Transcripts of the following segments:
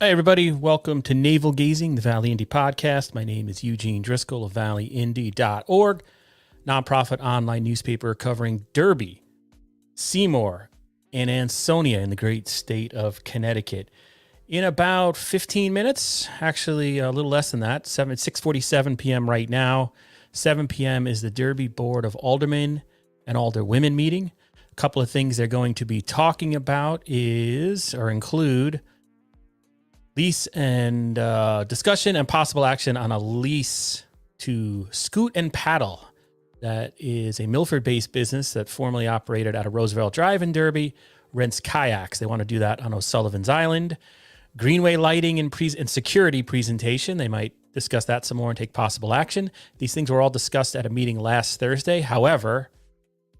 Hi, everybody. Welcome to Navel Gazing, the Valley Indy podcast. My name is Eugene Driscoll of valleyindy.org, nonprofit online newspaper covering Derby, Seymour, and Ansonia in the great state of Connecticut. In about 15 minutes, actually a little less than that, 6:47 p.m. right now, 7 p.m. is the Derby Board of Aldermen and Alderwomen meeting. A couple of things they're going to be talking about include lease and discussion and possible action on a lease to Scoot and Paddle. That is a Milford-based business that formerly operated out of Roosevelt Drive in Derby, rents kayaks. They want to do that on O'Sullivan's Island. Greenway lighting and security presentation. They might discuss that some more and take possible action. These things were all discussed at a meeting last Thursday. However,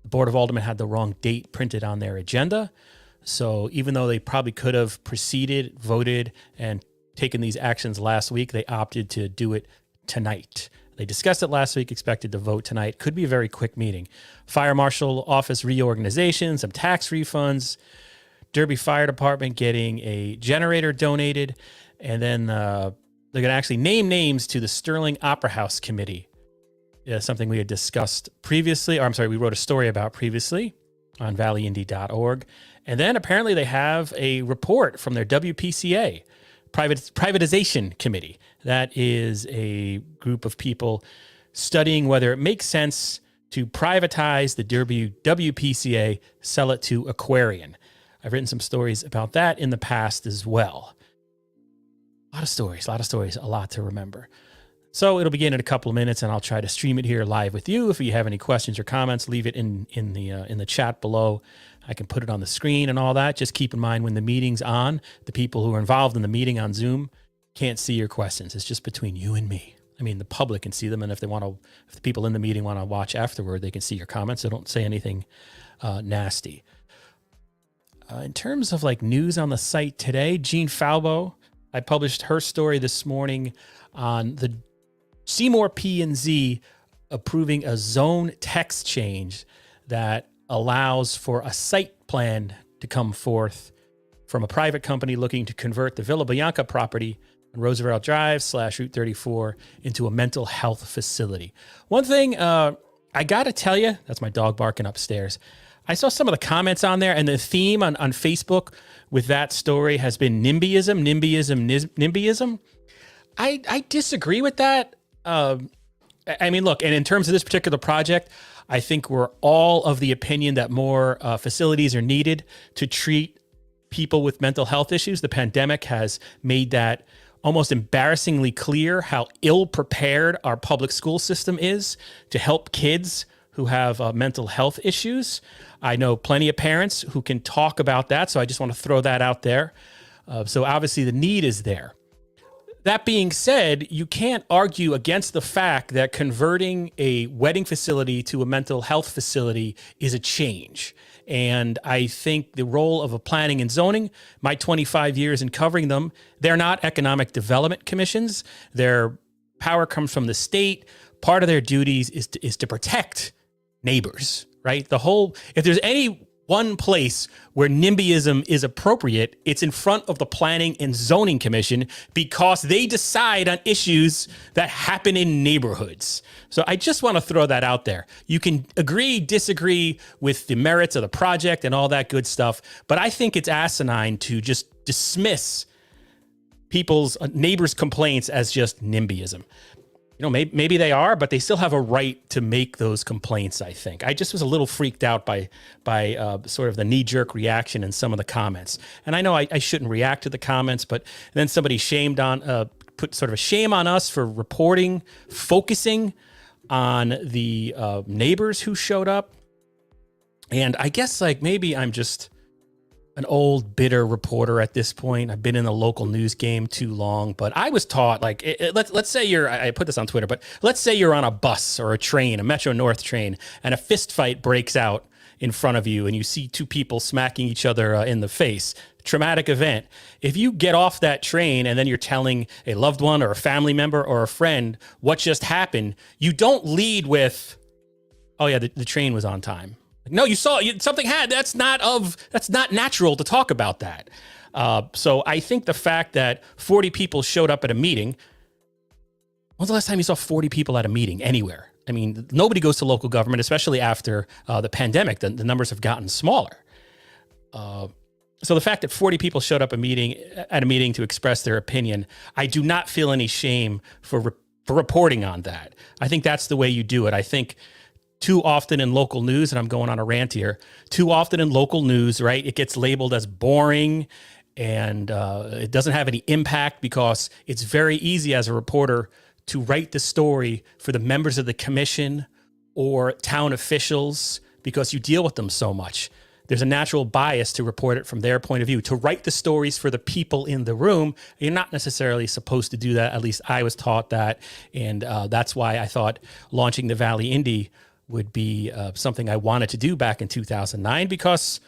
the Board of Aldermen had the wrong date printed on their agenda. So even though they probably could have proceeded, voted, and taken these actions last week, they opted to do it tonight. They discussed it last week, expected to vote tonight. Could be a very quick meeting. Fire Marshal Office reorganization, some tax refunds, Derby Fire Department getting a generator donated, and then they're going to actually name names to the Sterling Opera House Committee. Something we had discussed previously, we wrote a story about previously on valleyindy.org. And then apparently they have a report from their WPCA, Privatization Committee. That is a group of people studying whether it makes sense to privatize the Derby WPCA, sell it to Aquarian. I've written some stories about that in the past as well. A lot of stories, a lot to remember. So it'll begin in a couple of minutes, and I'll try to stream it here live with you. If you have any questions or comments, leave it in the chat below. I can put it on the screen and all that. Just keep in mind when the meeting's on, the people who are involved in the meeting on Zoom can't see your questions. It's just between you and me. I mean, the public can see them, and if the people in the meeting want to watch afterward, they can see your comments. So don't say anything nasty. In terms of news on the site today, Jean Falbo, I published her story this morning on the Seymour P&Z approving a zone text change that allows for a site plan to come forth from a private company looking to convert the Villa Bianca property on Roosevelt Drive / Route 34 into a mental health facility. One thing I got to tell you, that's my dog barking upstairs. I saw some of the comments on there, and the theme on Facebook with that story has been NIMBYism. I disagree with that. Look, and in terms of this particular project, I think we're all of the opinion that more facilities are needed to treat people with mental health issues. The pandemic has made that almost embarrassingly clear how ill-prepared our public school system is to help kids who have mental health issues. I know plenty of parents who can talk about that, so I just want to throw that out there. So obviously the need is there. That being said, you can't argue against the fact that converting a wedding facility to a mental health facility is a change. And I think the role of a planning and zoning, my 25 years in covering them, they're not economic development commissions. Their power comes from the state. Part of their duties is to protect neighbors, right? If there's any one place where NIMBYism is appropriate, it's in front of the Planning and Zoning Commission because they decide on issues that happen in neighborhoods. So I just want to throw that out there. You can agree, disagree with the merits of the project and all that good stuff, but I think it's asinine to just dismiss people's neighbors' complaints as just NIMBYism. Maybe they are, but they still have a right to make those complaints, I think. I just was a little freaked out by sort of the knee-jerk reaction in some of the comments. And I know I shouldn't react to the comments, but then somebody put sort of a shame on us for focusing on the neighbors who showed up. And I guess maybe I'm just an old, bitter reporter at this point. I've been in the local news game too long, but I was taught, let's say I put this on Twitter, but let's say you're on a bus or a train, a Metro North train, and a fist fight breaks out in front of you and you see two people smacking each other in the face. Traumatic event. If you get off that train and then you're telling a loved one or a family member or a friend what just happened, you don't lead with, oh yeah, the train was on time. No, you saw something that's not natural to talk about that. So I think the fact that 40 people showed up at a meeting, when's the last time you saw 40 people at a meeting anywhere? I mean, nobody goes to local government, especially after the pandemic. The numbers have gotten smaller. So the fact that 40 people showed up at a meeting to express their opinion, I do not feel any shame for reporting on that. I think that's the way you do it. I think too often in local news, and I'm going on a rant here, too often in local news, right, it gets labeled as boring and it doesn't have any impact because it's very easy as a reporter to write the story for the members of the commission or town officials because you deal with them so much. There's a natural bias to report it from their point of view, to write the stories for the people in the room. You're not necessarily supposed to do that. At least I was taught that. And that's why I thought launching the Valley Indy would be something I wanted to do back in 2009, because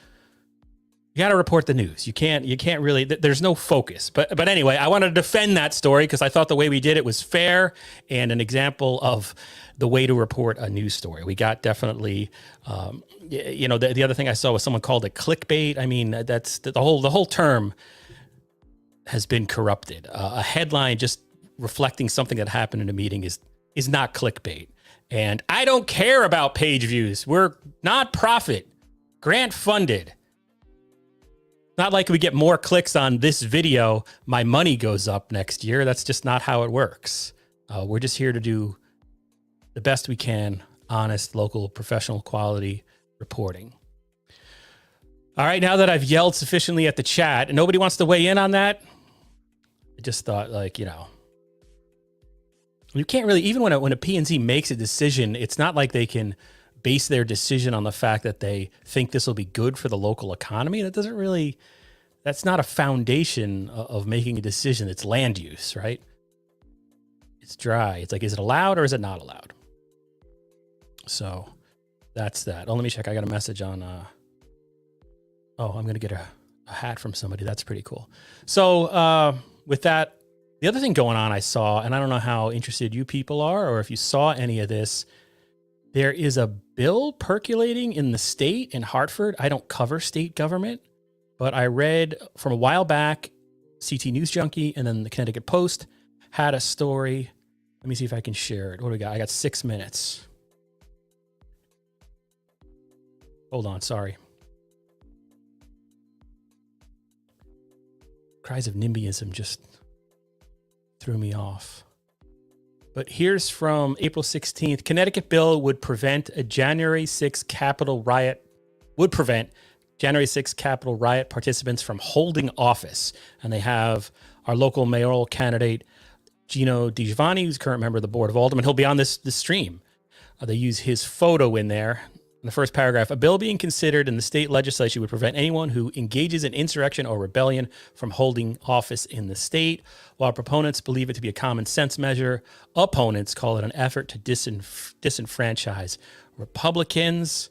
you got to report the news. You can't really, there's no focus. But anyway, I wanted to defend that story because I thought the way we did it was fair and an example of the way to report a news story. We got definitely, the other thing I saw was someone called it clickbait. I mean, that's the whole term has been corrupted. A headline just reflecting something that happened in a meeting is not clickbait. And I don't care about page views. We're not profit, grant funded. Not like we get more clicks on this video, my money goes up next year. That's just not how it works. We're just here to do the best we can, honest, local, professional quality reporting. All right, now that I've yelled sufficiently at the chat and nobody wants to weigh in on that, I just thought, you can't really, even when a P&Z makes a decision, it's not like they can base their decision on the fact that they think this will be good for the local economy. That's not a foundation of making a decision. It's land use, right? It's dry. It's like, is it allowed or is it not allowed? So that's that. Oh, let me check. I got a message on, I'm going to get a hat from somebody. That's pretty cool. So with that, the other thing going on I saw, and I don't know how interested you people are or if you saw any of this, there is a bill percolating in the state in Hartford. I don't cover state government, but I read from a while back, CT News Junkie and then the Connecticut Post had a story. Let me see if I can share it. What do we got? I got 6 minutes. Hold on, sorry. Cries of NIMBYism just threw me off. But here's from April 16th. Connecticut bill would prevent a January 6th Capitol riot, participants from holding office. And they have our local mayoral candidate, Gino DiGiovanni, who's current member of the Board of Aldermen. He'll be on this stream. They use his photo in there. In the first paragraph, a bill being considered in the state legislature would prevent anyone who engages in insurrection or rebellion from holding office in the state. While proponents believe it to be a common sense measure, opponents call it an effort to disenfranchise Republicans.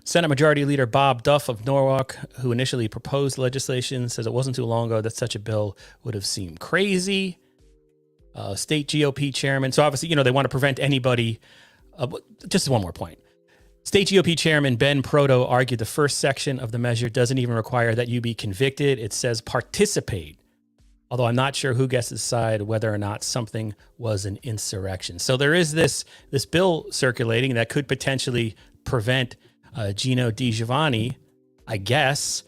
Senate Majority Leader Bob Duff of Norwalk, who initially proposed legislation, says it wasn't too long ago that such a bill would have seemed crazy. State GOP chairman. So obviously, they want to prevent anybody. Just one more point. State GOP chairman Ben Proto argued the first section of the measure doesn't even require that you be convicted. It says participate. Although I'm not sure who gets to decide whether or not something was an insurrection. So there is this bill circulating that could potentially prevent Gino DiGiovanni, I guess,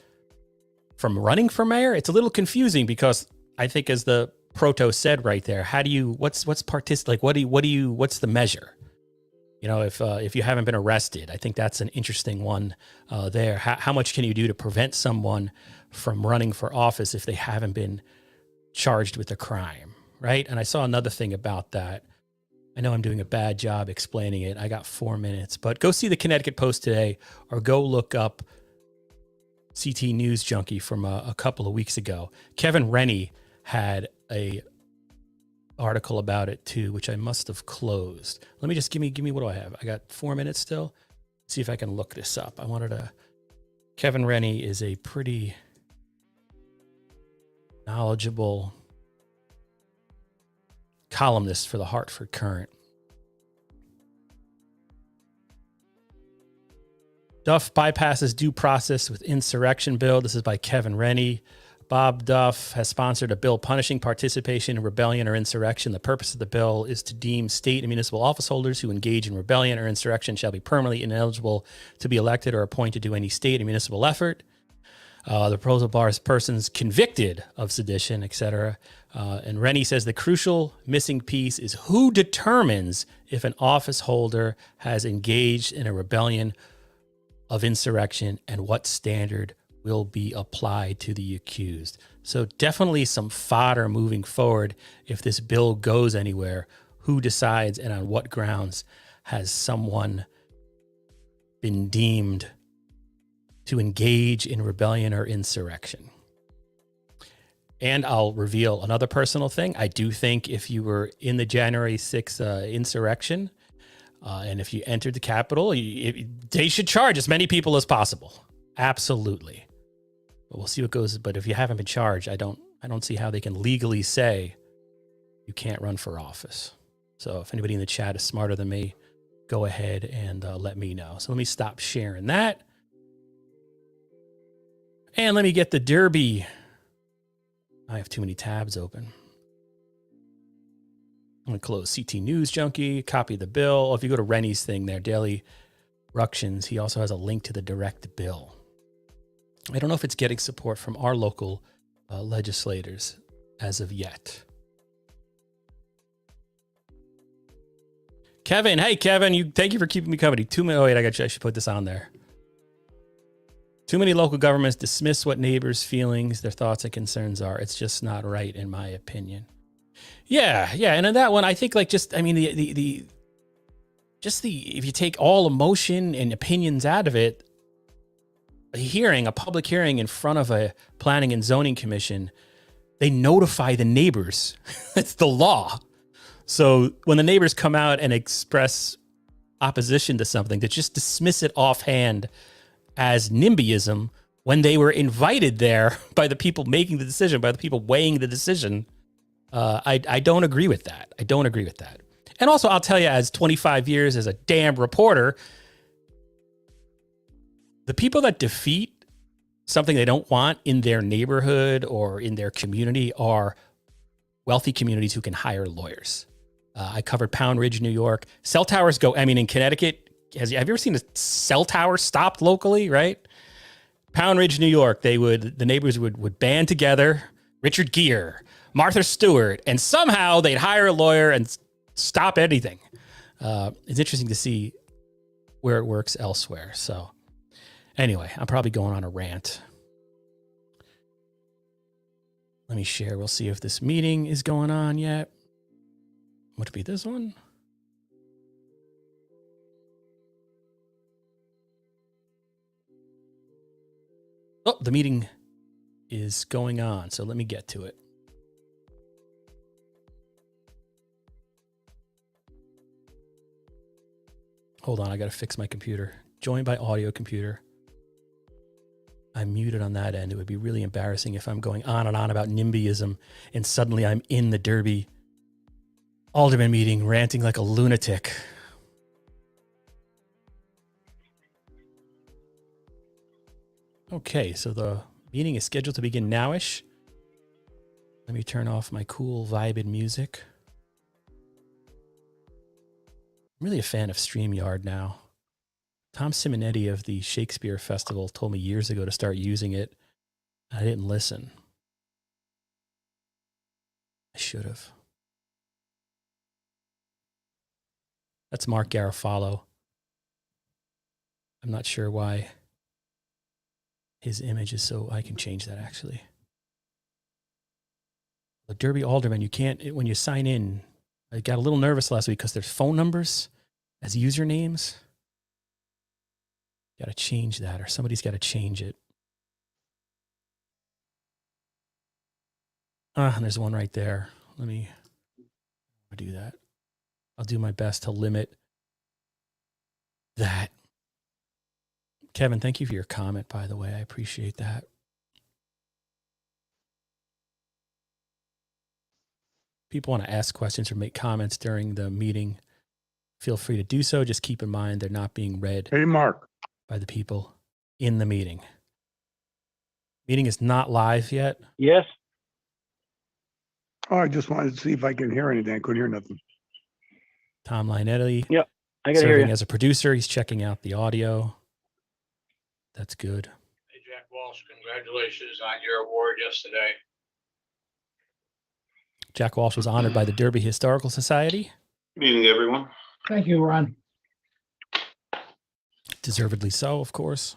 from running for mayor. It's a little confusing because I think, as the Proto said right there, what's the measure? If you haven't been arrested, I think that's an interesting one there. How much can you do to prevent someone from running for office if they haven't been charged with a crime, right? And I saw another thing about that. I know I'm doing a bad job explaining it. I got 4 minutes, but go see the Connecticut Post today or go look up CT News Junkie from a couple of weeks ago. Kevin Rennie had a article about it too, which I must have closed. Let me just give me what do I have? I got 4 minutes still. See if I can look this up. Kevin Rennie is a pretty knowledgeable columnist for the Hartford Current. Duff bypasses due process with insurrection bill. This is by Kevin Rennie. Bob Duff has sponsored a bill punishing participation in rebellion or insurrection. The purpose of the bill is to deem state and municipal office holders who engage in rebellion or insurrection shall be permanently ineligible to be elected or appointed to any state and municipal effort. The proposal bars persons convicted of sedition, etc. And Rennie says the crucial missing piece is who determines if an office holder has engaged in a rebellion of insurrection and what standard will be applied to the accused. So definitely some fodder moving forward if this bill goes anywhere. Who decides and on what grounds has someone been deemed to engage in rebellion or insurrection? And I'll reveal another personal thing. I do think if you were in the January 6th insurrection, and if you entered the Capitol, they should charge as many people as possible. Absolutely. But we'll see what goes. But if you haven't been charged, I don't see how they can legally say you can't run for office. So if anybody in the chat is smarter than me, go ahead and let me know. So let me stop sharing that. And let me get the Derby. I have too many tabs open. I'm going to close CT News Junkie, copy the bill. If you go to Rennie's thing there, Daily Ructions, he also has a link to the direct bill. I don't know if it's getting support from our local legislators as of yet. Kevin, hey Kevin, thank you for keeping me company. Oh wait, I should put this on there. Too many local governments dismiss what neighbors' feelings, their thoughts and concerns are. It's just not right, in my opinion. Yeah. And in that one, I think if you take all emotion and opinions out of it, a public hearing in front of a planning and zoning commission, they notify the neighbors. It's the law. So when the neighbors come out and express opposition to something, they just dismiss it offhand as NIMBYism when they were invited there by the people making the decision, by the people weighing the decision. I don't agree with that. I don't agree with that. And also, I'll tell you, as 25 years as a damn reporter, the people that defeat something they don't want in their neighborhood or in their community are wealthy communities who can hire lawyers. I covered Pound Ridge, New York. Cell towers in Connecticut, have you ever seen a cell tower stopped locally, right? Pound Ridge, New York, the neighbors would band together, Richard Gere, Martha Stewart, and somehow they'd hire a lawyer and stop anything. It's interesting to see where it works elsewhere. So anyway, I'm probably going on a rant. Let me share. We'll see if this meeting is going on yet. Would it be this one? Oh, the meeting is going on. So let me get to it. Hold on, I got to fix my computer. Joined by audio computer. I'm muted on that end. It would be really embarrassing if I'm going on and on about NIMBYism and suddenly I'm in the Derby Alderman meeting ranting like a lunatic. Okay, so the meeting is scheduled to begin nowish. Let me turn off my cool vibing music. I'm really a fan of StreamYard now. Tom Simonetti of the Shakespeare Festival told me years ago to start using it. I didn't listen. I should have. That's Mark Garofalo. I'm not sure why his image is so... I can change that, actually. The Derby Aldermen, you can't... When you sign in, I got a little nervous last week because there's phone numbers as usernames. Got to change that, or somebody's got to change it. And there's one right there. Let me do that. I'll do my best to limit that. Kevin, thank you for your comment, by the way. I appreciate that. People want to ask questions or make comments during the meeting. Feel free to do so. Just keep in mind they're not being read. Hey, Mark. by the people in the meeting. Meeting is not live yet. Yes. Oh, I just wanted to see if I can hear anything. I couldn't hear nothing. Tom Linetti, Yep. I gotta hear serving you. as a producer. He's checking out the audio. That's good. Hey, Jack Walsh, congratulations on your award yesterday. Jack Walsh was honored by the Derby Historical Society. Good evening, everyone. Thank you, Ron. Deservedly so, of course.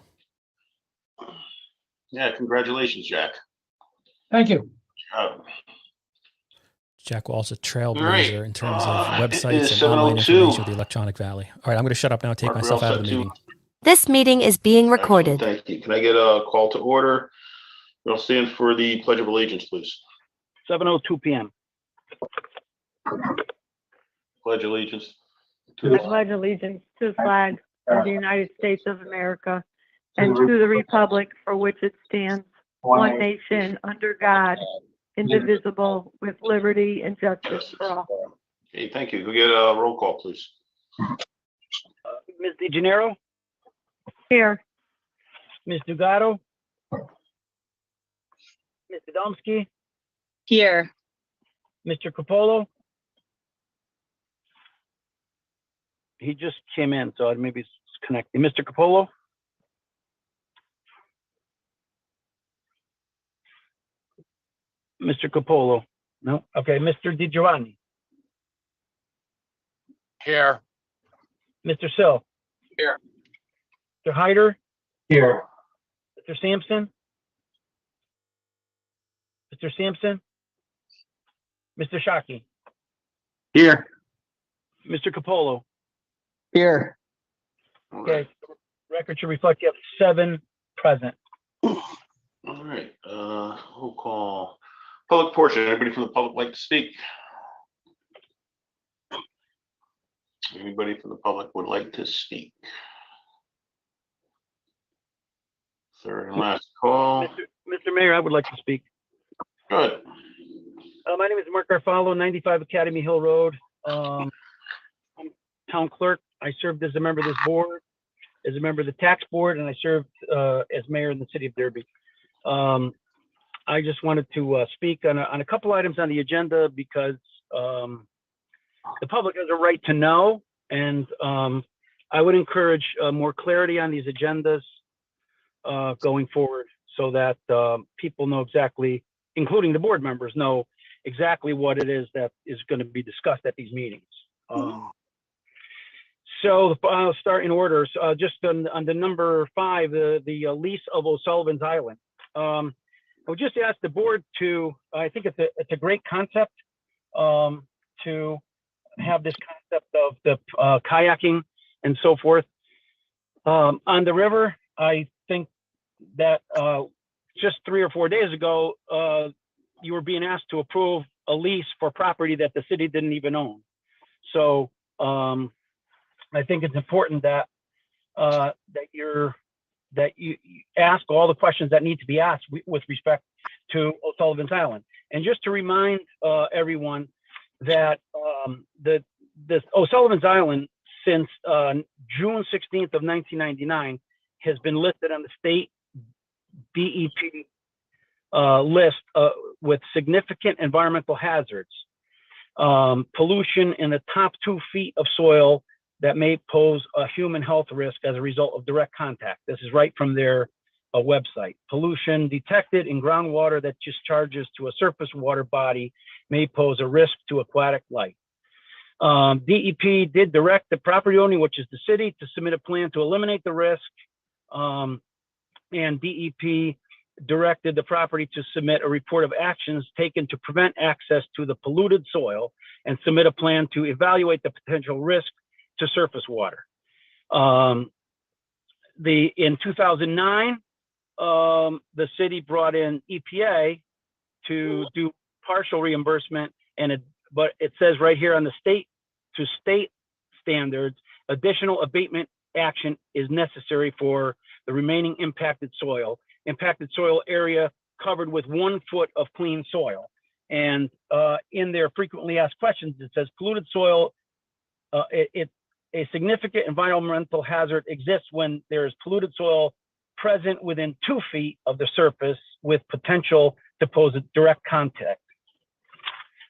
Yeah, congratulations, Jack. Thank you. Jack Walsh, a trailblazer right. in terms of It websites is and online 7:02. information of the Electronic Valley. All right, I'm going to shut up now and take Mark, myself we're all out of the set meeting. This meeting is being recorded. Excellent, thank you. Can I get a call to order? We'll stand for the Pledge of Allegiance, please. 7:02 p.m. Pledge allegiance. I pledge allegiance to the flag of the United States of America and to the republic for which it stands, one nation, under God, indivisible, with liberty and justice for all. Okay, thank you. Can we get a roll call, please? Ms. DeGennaro, Here, Ms. Dugato, Ms. Domsky, Here. Mr. Capolo. He just came in, so maybe it's connecting. Mr. Capolo. Mr. Capolo. No. Okay. Mr. DiGiovanni. Here. Mr. Sill. Here. Mr. Hyder. Here. Mr. Sampson. Mr. Sampson. Mr. Shockey. Here. Mr. Capolo. Here. Okay. Record should reflect you have 7 present. All right. We'll call public portion. Anybody from the public like to speak? Anybody from the public would like to speak? Third and last call. Mr. Mayor, I would like to speak. Good. My name is Mark Garfalo, 95 Academy Hill Road. I'm town clerk. I served as a member of this board, as a member of the tax board, and I served as mayor in the city of Derby. I just wanted to speak on a couple items on the agenda because the public has a right to know, and I would encourage more clarity on these agendas going forward so that people know exactly, including the board members, know exactly what it is that is going to be discussed at these meetings. So I'll start in order. So, just on the number 5, the lease of O'Sullivan's Island. I would just ask the board to, I think it's a great concept to have this concept of the kayaking and so forth on the river. I think that just 3 or 4 days ago, you were being asked to approve a lease for property that the city didn't even own. So I think it's important that that you ask all the questions that need to be asked with respect to O'Sullivan's Island. And just to remind everyone that this O'Sullivan's Island since June 16th of 1999 has been listed on the state DEP list with significant environmental hazards, pollution in the top 2 feet of soil that may pose a human health risk as a result of direct contact. This is right from their website. Pollution detected in groundwater that discharges to a surface water body may pose a risk to aquatic life. DEP did direct the property owner, which is the city, to submit a plan to eliminate the risk. And DEP directed the property to submit a report of actions taken to prevent access to the polluted soil and submit a plan to evaluate the potential risk to surface water. In 2009, the city brought in EPA to do partial reimbursement, but it says right here on the state standards, additional abatement action is necessary for the remaining impacted soil area covered with 1 foot of clean soil. And in their frequently asked questions, it says polluted soil. It a significant environmental hazard exists when there is polluted soil present within 2 feet of the surface with potential to pose a direct contact.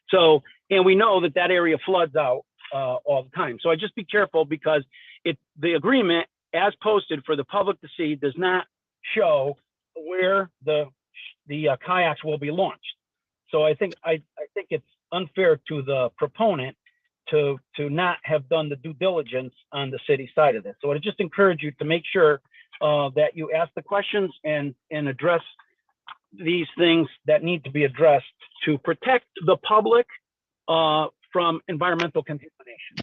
So, and we know that that area floods out all the time. So I just be careful, because the agreement as posted for the public to see does not show where the kayaks will be launched. So I think it's unfair to the proponent to not have done the due diligence on the city side of this. So I just encourage you to make sure that you ask the questions and address these things that need to be addressed to protect the public from environmental contamination.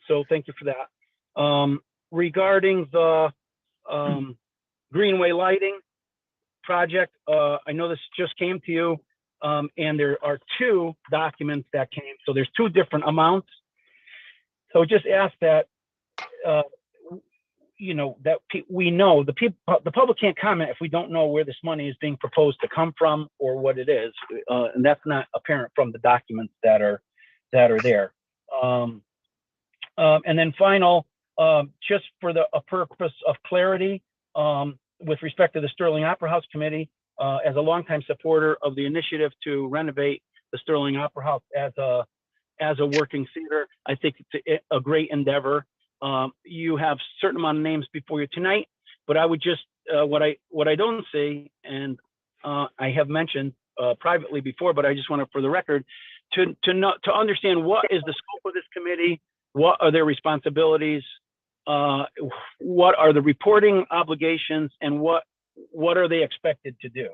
So thank you for that. Regarding the Greenway lighting project, I know this just came to you, and there are 2 documents that came. So there's 2 different amounts. So just ask that, that we know the public can't comment if we don't know where this money is being proposed to come from or what it is, and that's not apparent from the documents that are there. And then final, just for a purpose of clarity, with respect to the Sterling Opera House Committee, as a longtime supporter of the initiative to renovate the Sterling Opera House as a working theater, I think it's a great endeavor. You have a certain amount of names before you tonight, but I would just what I don't see, and I have mentioned privately before, but I just want to, for the record, to understand what is the scope of this committee, what are their responsibilities, what are the reporting obligations, and what are they expected to do.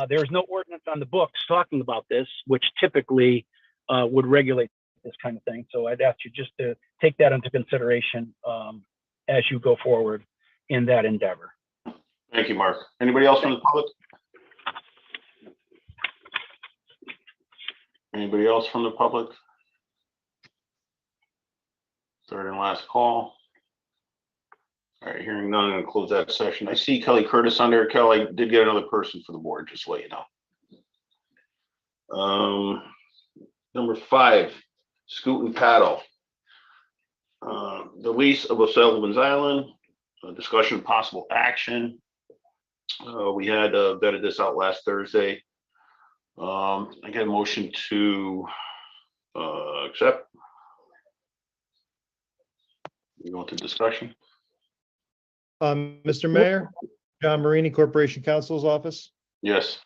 There's no ordinance on the books talking about this, which typically would regulate this kind of thing. So I'd ask you just to take that into consideration as you go forward in that endeavor. Thank you, Mark. Anybody else from the public? Anybody else from the public? Third and last call. All right, hearing none, I'm going to close that session. I see Kelly Curtis on there. Kelly, I did get another person for the board, just to let you know. Number 5, Scoot and Paddle. The lease of O'Sullivan's Island, discussion of possible action. We had vetted this out last Thursday. I get a motion to accept. We go into discussion. Mr. Mayor, John Marini, Corporation Counsel's Office. Yes.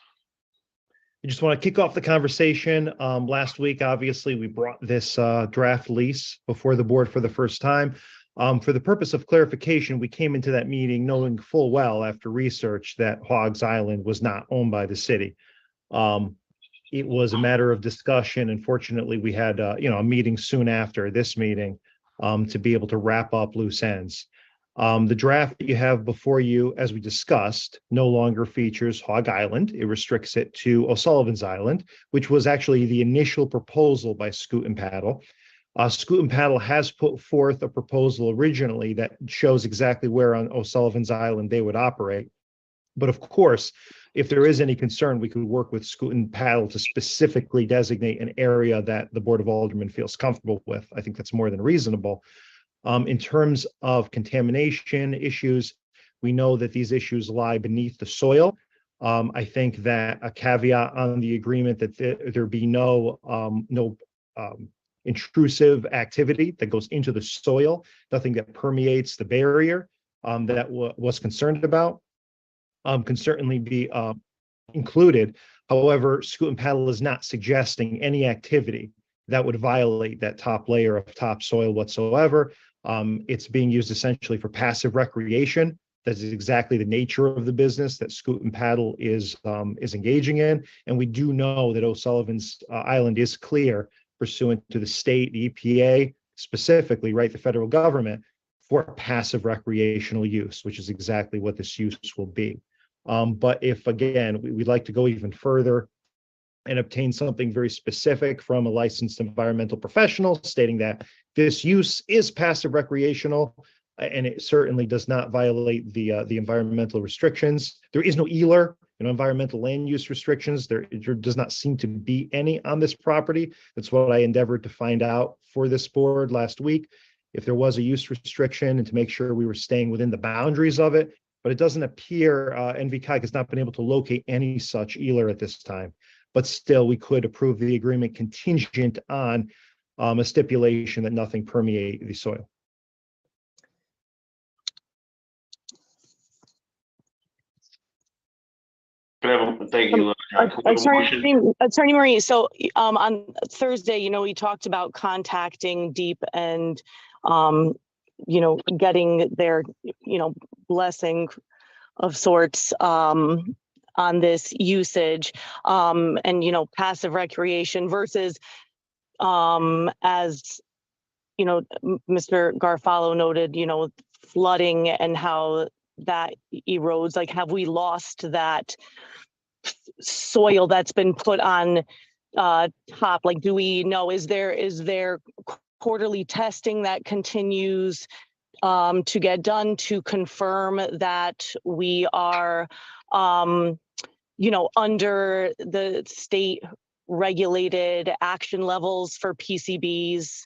I just want to kick off the conversation. Last week, obviously, we brought this draft lease before the board for the first time. For the purpose of clarification, we came into that meeting knowing full well after research that Hogs Island was not owned by the city. It was a matter of discussion. And fortunately, we had a meeting soon after this meeting to be able to wrap up loose ends. The draft that you have before you, as we discussed, no longer features Hog Island. It restricts it to O'Sullivan's Island, which was actually the initial proposal by Scoot and Paddle. Scoot and Paddle has put forth a proposal originally that shows exactly where on O'Sullivan's Island they would operate. But of course, if there is any concern, we could work with Scoot and Paddle to specifically designate an area that the Board of Aldermen feels comfortable with. I think that's more than reasonable. In terms of contamination issues, we know that these issues lie beneath the soil. I think that a caveat on the agreement that there be no intrusive activity that goes into the soil, nothing that permeates the barrier that was concerned about, can certainly be included. However, Scoot and Paddle is not suggesting any activity that would violate that top layer of topsoil whatsoever. It's being used essentially for passive recreation. That is exactly the nature of the business that Scoot and Paddle is engaging in. And we do know that O'Sullivan's Island is clear pursuant to the state, the EPA, specifically, right, the federal government, for passive recreational use, which is exactly what this use will be. But if, again, we'd like to go even further and obtain something very specific from a licensed environmental professional stating that this use is passive recreational and it certainly does not violate the environmental restrictions. There is no ELR environmental land use restrictions. There does not seem to be any on this property. That's what I endeavored to find out for this board last week, if there was a use restriction, and to make sure we were staying within the boundaries of it. But it doesn't appear, NVCOG has not been able to locate any such either at this time. But still, we could approve the agreement contingent on a stipulation that nothing permeate the soil. Thank you. Attorney Marie, so on Thursday, we talked about contacting Deep and, getting their, blessing of sorts on this usage and, passive recreation versus, as, Mr. Garfalo noted, flooding and how that erodes. Like, have we lost that soil that's been put on top? Like, do we know, is there quarterly testing that continues to get done to confirm that we are under the state regulated action levels for PCBs?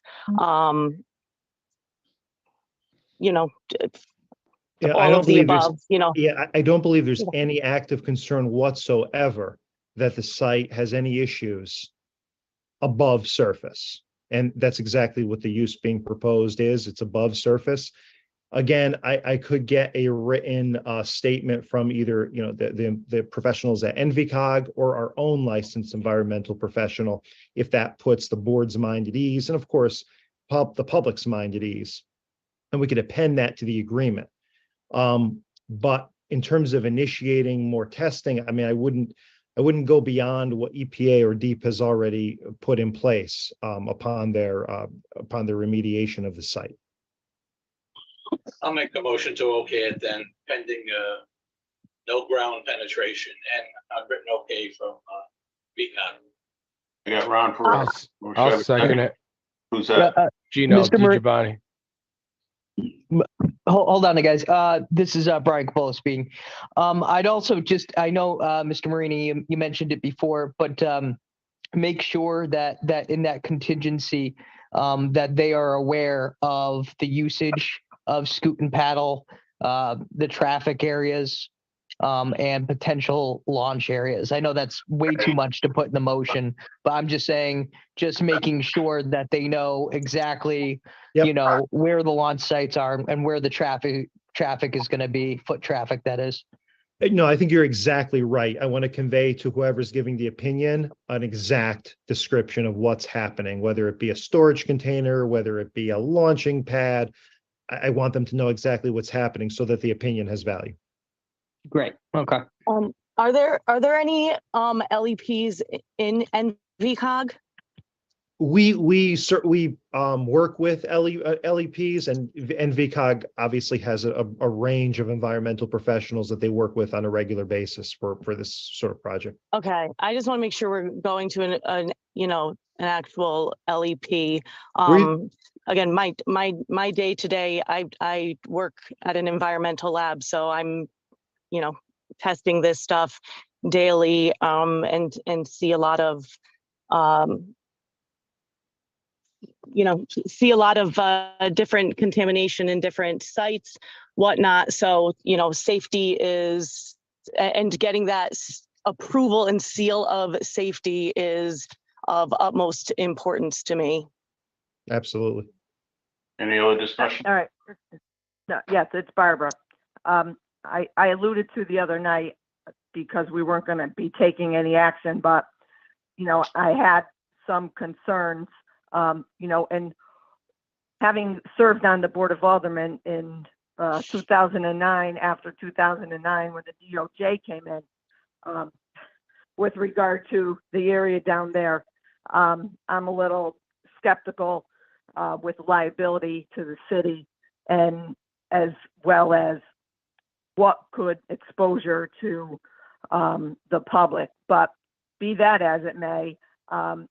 Yeah, all of the above, Yeah, I don't believe there's any active concern whatsoever that the site has any issues above surface. And that's exactly what the use being proposed is. It's above surface. Again, I could get a written statement from either, the professionals at NVCOG or our own licensed environmental professional, if that puts the board's mind at ease, and of course, the public's mind at ease. And we could append that to the agreement. But in terms of initiating more testing, I mean, I wouldn't go beyond what EPA or DEEP has already put in place upon their remediation of the site. I'll make the motion to okay it then, pending no ground penetration, and I've written okay from VCOG. I got Ron for. I'll second it. Who's that? Gino Mr. Marie- DiGiovanni. Hold on, guys. This is Brian Capolo speaking. I'd also I know, Mr. Marini, you mentioned it before, but make sure that in that contingency, that they are aware of the usage of scoot and paddle, the traffic areas, and potential launch areas. I know that's way too much to put in the motion, but I'm just saying, just making sure that they know exactly, where the launch sites are and where the traffic is going to be, foot traffic, that is. No, I think you're exactly right. I want to convey to whoever's giving the opinion an exact description of what's happening, whether it be a storage container, whether it be a launching pad. I want them to know exactly what's happening so that the opinion has value. Great. Okay. Are there any LEPs in NVCOG? We work with LEPs, and NVCOG obviously has a range of environmental professionals that they work with on a regular basis for this sort of project. Okay, I just want to make sure we're going to an actual LEP. Again, my day to day, I work at an environmental lab, so I'm testing this stuff daily, and see a lot of different contamination in different sites, whatnot. So, safety is, and getting that approval and seal of safety is of utmost importance to me. Absolutely. Any other discussion? All right. No, yes, it's Barbara. I alluded to the other night, because we weren't going to be taking any action, but, I had some concerns, and having served on the Board of Aldermen in 2009, after 2009, when the DOJ came in, with regard to the area down there, I'm a little skeptical with liability to the city, and as well as what could exposure to the public. But be that as it may, a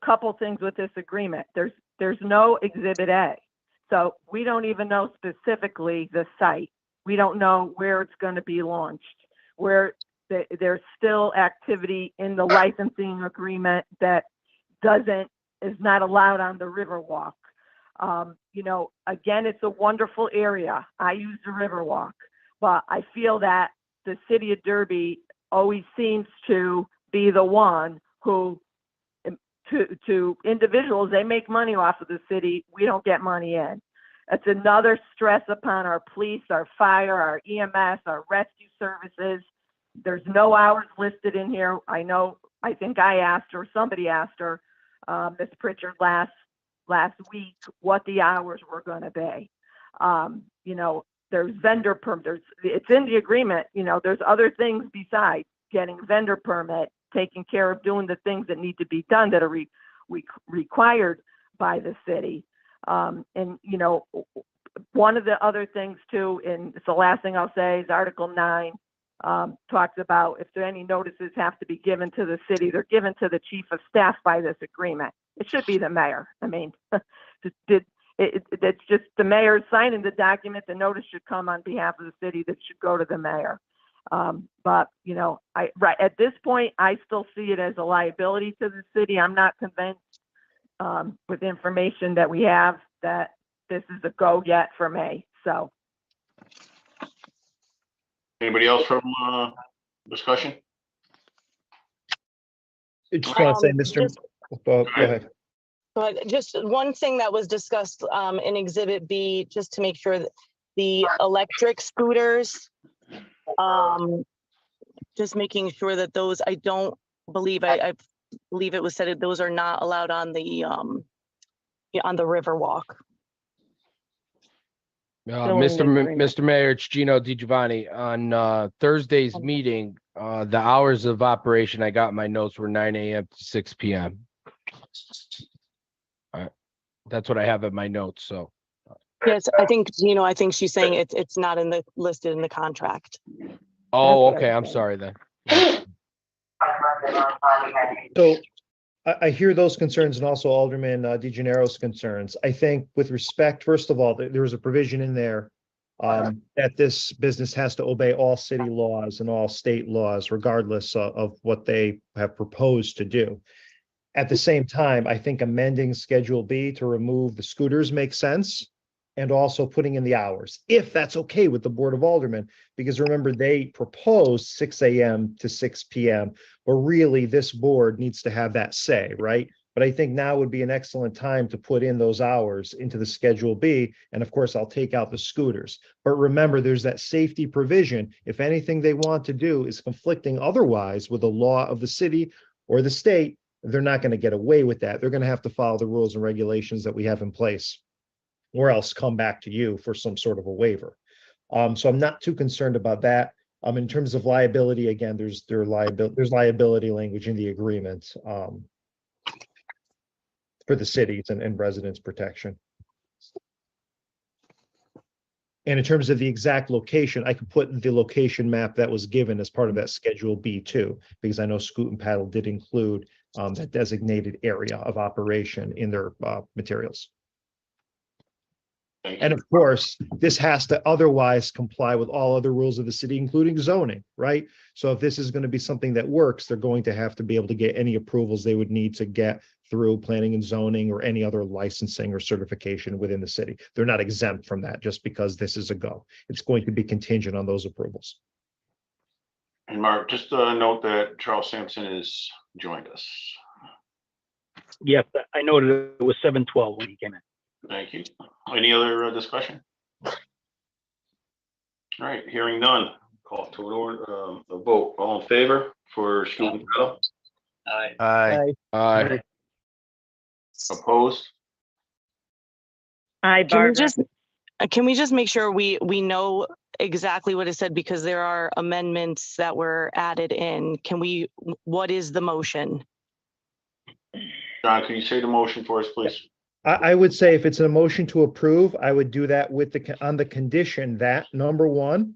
couple things with this agreement. There's no Exhibit A, so we don't even know specifically the site. We don't know where it's going to be launched, where there's still activity in the licensing agreement that is not allowed on the Riverwalk. Again, it's a wonderful area. I use the Riverwalk, but I feel that the city of Derby always seems to be the one who, to individuals, they make money off of the city. We don't get money in. It's another stress upon our police, our fire, our EMS, our rescue services. There's no hours listed in here. I think I asked her, somebody asked her, Ms. Pritchard last week, what the hours were going to be. There's vendor permit. It's in the agreement. There's other things besides getting vendor permit, taking care of doing the things that need to be done that are required by the city. One of the other things too, and it's the last thing I'll say, is Article 9 talks about if there any notices have to be given to the city, they're given to the chief of staff by this agreement. It should be the mayor. I mean, it's just the mayor signing the document. The notice should come on behalf of the city. That should go to the mayor. But at this point, I still see it as a liability to the city. I'm not convinced with the information that we have that this is a go yet for me. So. Anybody else from discussion? I just want to say, Mr. Go ahead. But just one thing that was discussed in Exhibit B, just to make sure that the electric scooters, just making sure that those, I don't believe, I believe it was said that those are not allowed on the Riverwalk. Mr. Mayor, it's Gino DiGiovanni. On Thursday's meeting, the hours of operation, I got my notes were 9 a.m. to 6 p.m. That's what I have in my notes. So Yes, I think she's saying it's not listed in the contract. oh, okay. I'm sorry then. So I hear those concerns and also Alderman DeGenero's concerns. I think with respect, first of all, there was a provision in there that this business has to obey all city laws and all state laws, regardless of what they have proposed to do. At the same time, I think amending Schedule B to remove the scooters makes sense, and also putting in the hours, if that's okay with the Board of Aldermen, because remember, they proposed 6 a.m. to 6 p.m., but really this board needs to have that say, right? But I think now would be an excellent time to put in those hours into the Schedule B, and of course, I'll take out the scooters. But remember, there's that safety provision. If anything they want to do is conflicting otherwise with the law of the city or the state, they're not going to get away with that. They're going to have to follow the rules and regulations that we have in place, or else come back to you for some sort of a waiver. So I'm not too concerned about that. In terms of liability, again, there's liability language in the agreement for the cities and residents protection. And in terms of the exact location, I could put the location map that was given as part of that Schedule B too, because I know Scoot and Paddle did include that designated area of operation in their materials. And of course, this has to otherwise comply with all other rules of the city, including zoning, right? So if this is going to be something that works, they're going to have to be able to get any approvals they would need to get through planning and zoning or any other licensing or certification within the city. They're not exempt from that just because this is a go. It's going to be contingent on those approvals. And Mark, just note that Charles Sampson has joined us. Yes, I noted it was 7:12 when he came in. Thank you. Any other discussion? All right, hearing none. Call to a vote. All in favor for Scoot and Paddle? Aye. Aye. Aye. Opposed? Hi, Barbara. Can we just make sure we know exactly what is said, because there are amendments that were added in. What is the motion? John, can you say the motion for us, please? I would say if it's a motion to approve, I would do that with on the condition that, number one,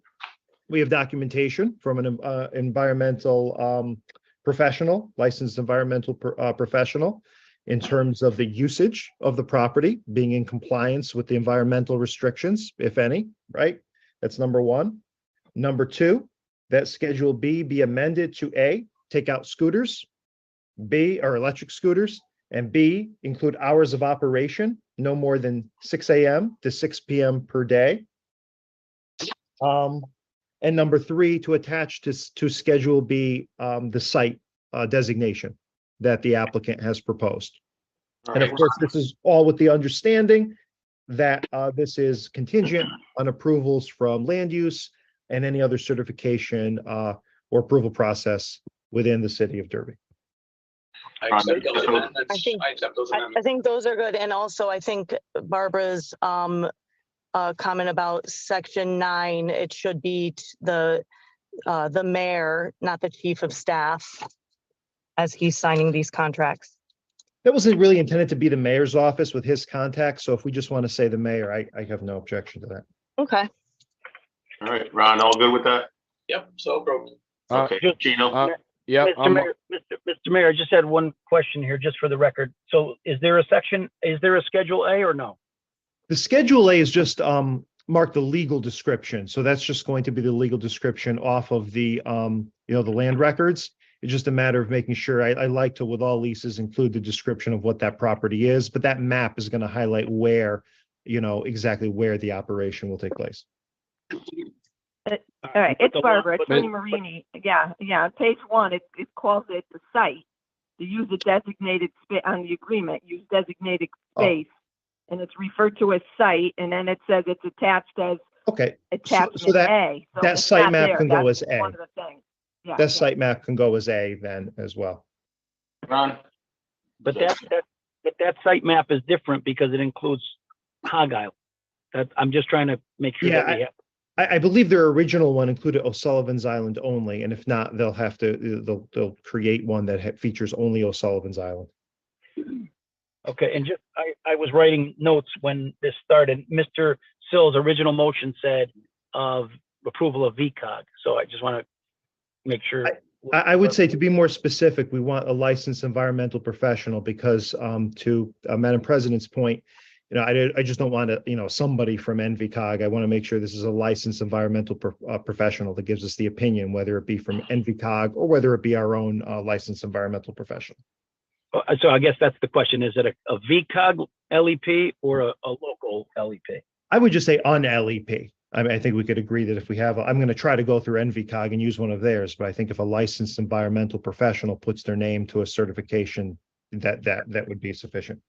we have documentation from an environmental professional, licensed environmental professional, in terms of the usage of the property being in compliance with the environmental restrictions, if any, right? That's number one. Number two, that Schedule B be amended to A, take out scooters, B, or electric scooters, and B, include hours of operation, no more than 6 a.m. to 6 p.m. per day. And number 3, to attach to Schedule B, the site designation that the applicant has proposed. And of course, this is all with the understanding that this is contingent on approvals from land use and any other certification or approval process within the city of Derby. I accept those amendments. I accept those I amendments. think those are good. And also I think Barbara's comment about section 9, it should be the mayor, not the chief of staff, as he's signing these contracts. That wasn't really intended to be the mayor's office with his contacts. So if we just want to say the mayor, I have no objection to that. Okay. All right, Ron, all good with that? Yep, so approved. Okay, Gino. Yeah, Mr. Mayor, I just had one question here, just for the record. So is there a Schedule A or no? The Schedule A is just marked the legal description. So that's just going to be the legal description off of the, the land records. It's just a matter of making sure. I like to, with all leases, include the description of what that property is, but that map is going to highlight where, exactly where the operation will take place. All right, it's Barbara, it's Tony Marini. Yeah, page 1, it calls it the site. To use a designated space on the agreement, use designated space, and it's referred to as site, and then it says it's attached as attachment so that, A. So that site map can go as That's A. one of the things. Yeah, That site map can go as A then as well. Ron? But that site map is different because it includes Hog Island. I'm just trying to make sure that we have. I believe their original one included O'Sullivan's Island only, and if not, they'll have to they'll create one that features only O'Sullivan's Island. Okay, and just I was writing notes when this started. Mr. Sill's original motion said of approval of VCOG, so I just want to make sure. I would say, to be more specific, we want a licensed environmental professional because to Madam President's point, I just don't want to, somebody from NVCOG. I want to make sure this is a licensed environmental professional that gives us the opinion, whether it be from NVCOG or whether it be our own licensed environmental professional. So I guess that's the question. Is it a VCOG LEP or a local LEP? I would just say un-LEP. I think we could agree that if we have, I'm going to try to go through NVCOG and use one of theirs, but I think if a licensed environmental professional puts their name to a certification, that would be sufficient.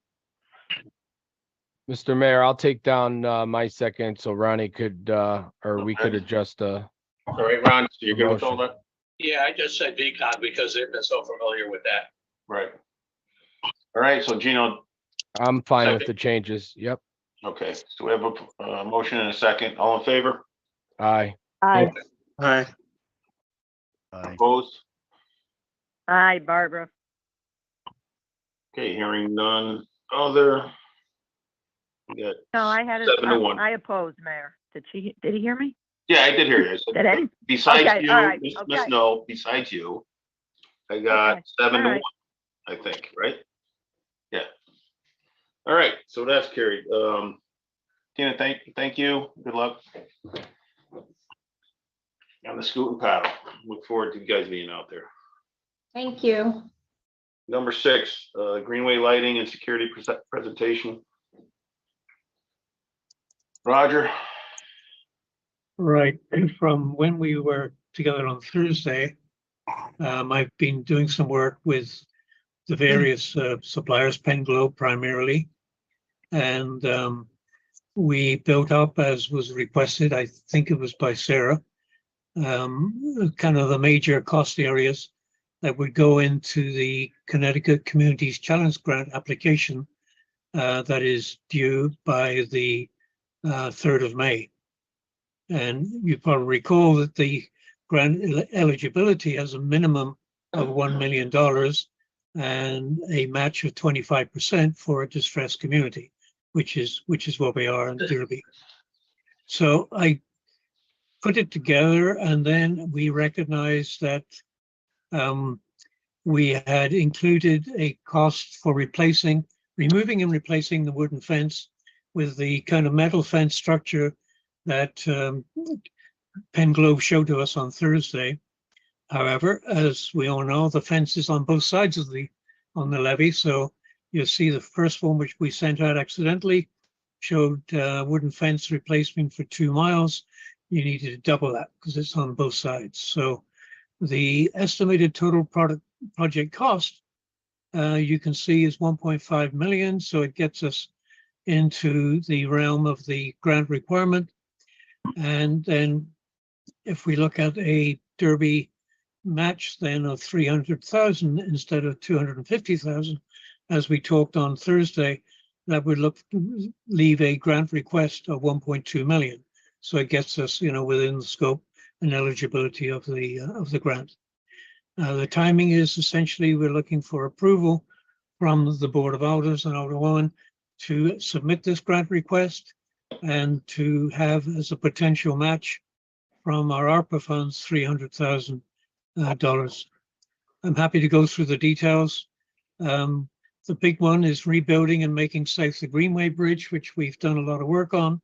Mr. Mayor, I'll take down my second so Ronnie could, or we could adjust. All right, Ron, so you're good with all that? Yeah, I just said VCOG because they've been so familiar with that. Right. All right, so Gino. I'm fine with the changes. Yep. Okay, so we have a motion and a second. All in favor? Aye. Aye. Aye. Opposed? Aye, Barbara. Okay, hearing none other. We got No, I had it. 7-1. I opposed, Mayor. Did he hear me? Yeah, I did hear you. I said, Did any? besides Okay, you, all right, Miss okay. No, besides you, I got 7-1, right. I think, right? Yeah. All right, so that's carried. Tina, thank you. Good luck on the scoot and paddle. Look forward to you guys being out there. Thank you. Number 6, Greenway lighting and security presentation. Roger. Right, and from when we were together on Thursday, I've been doing some work with the various suppliers, Pen Globe primarily, and we built up, as was requested, I think it was by Sarah, kind of the major cost areas that would go into the Connecticut Communities Challenge Grant application that is due by the 3rd of May. And you probably recall that the grant eligibility has a minimum of $1 million and a match of 25% for a distressed community, which is what we are in Derby. So I put it together, and then we recognized that we had included a cost for removing and replacing the wooden fence with the kind of metal fence structure that Penn Globe showed to us on Thursday. However, as we all know, the fence is on both sides of on the levee. So you'll see the first one, which we sent out accidentally, showed wooden fence replacement for 2 miles. You needed to double that because it's on both sides. So the estimated total project cost, you can see, is 1.5 million. So it gets us into the realm of the grant requirement. And then if we look at a Derby match then of 300,000 instead of 250,000, as we talked on Thursday, that would leave a grant request of 1.2 million. So it gets us, within the scope and eligibility of the grant. The timing is essentially we're looking for approval from the Board of Alders and Alderwomen to submit this grant request and to have as a potential match from our ARPA funds $300,000. I'm happy to go through the details. The big one is rebuilding and making safe the Greenway Bridge, which we've done a lot of work on.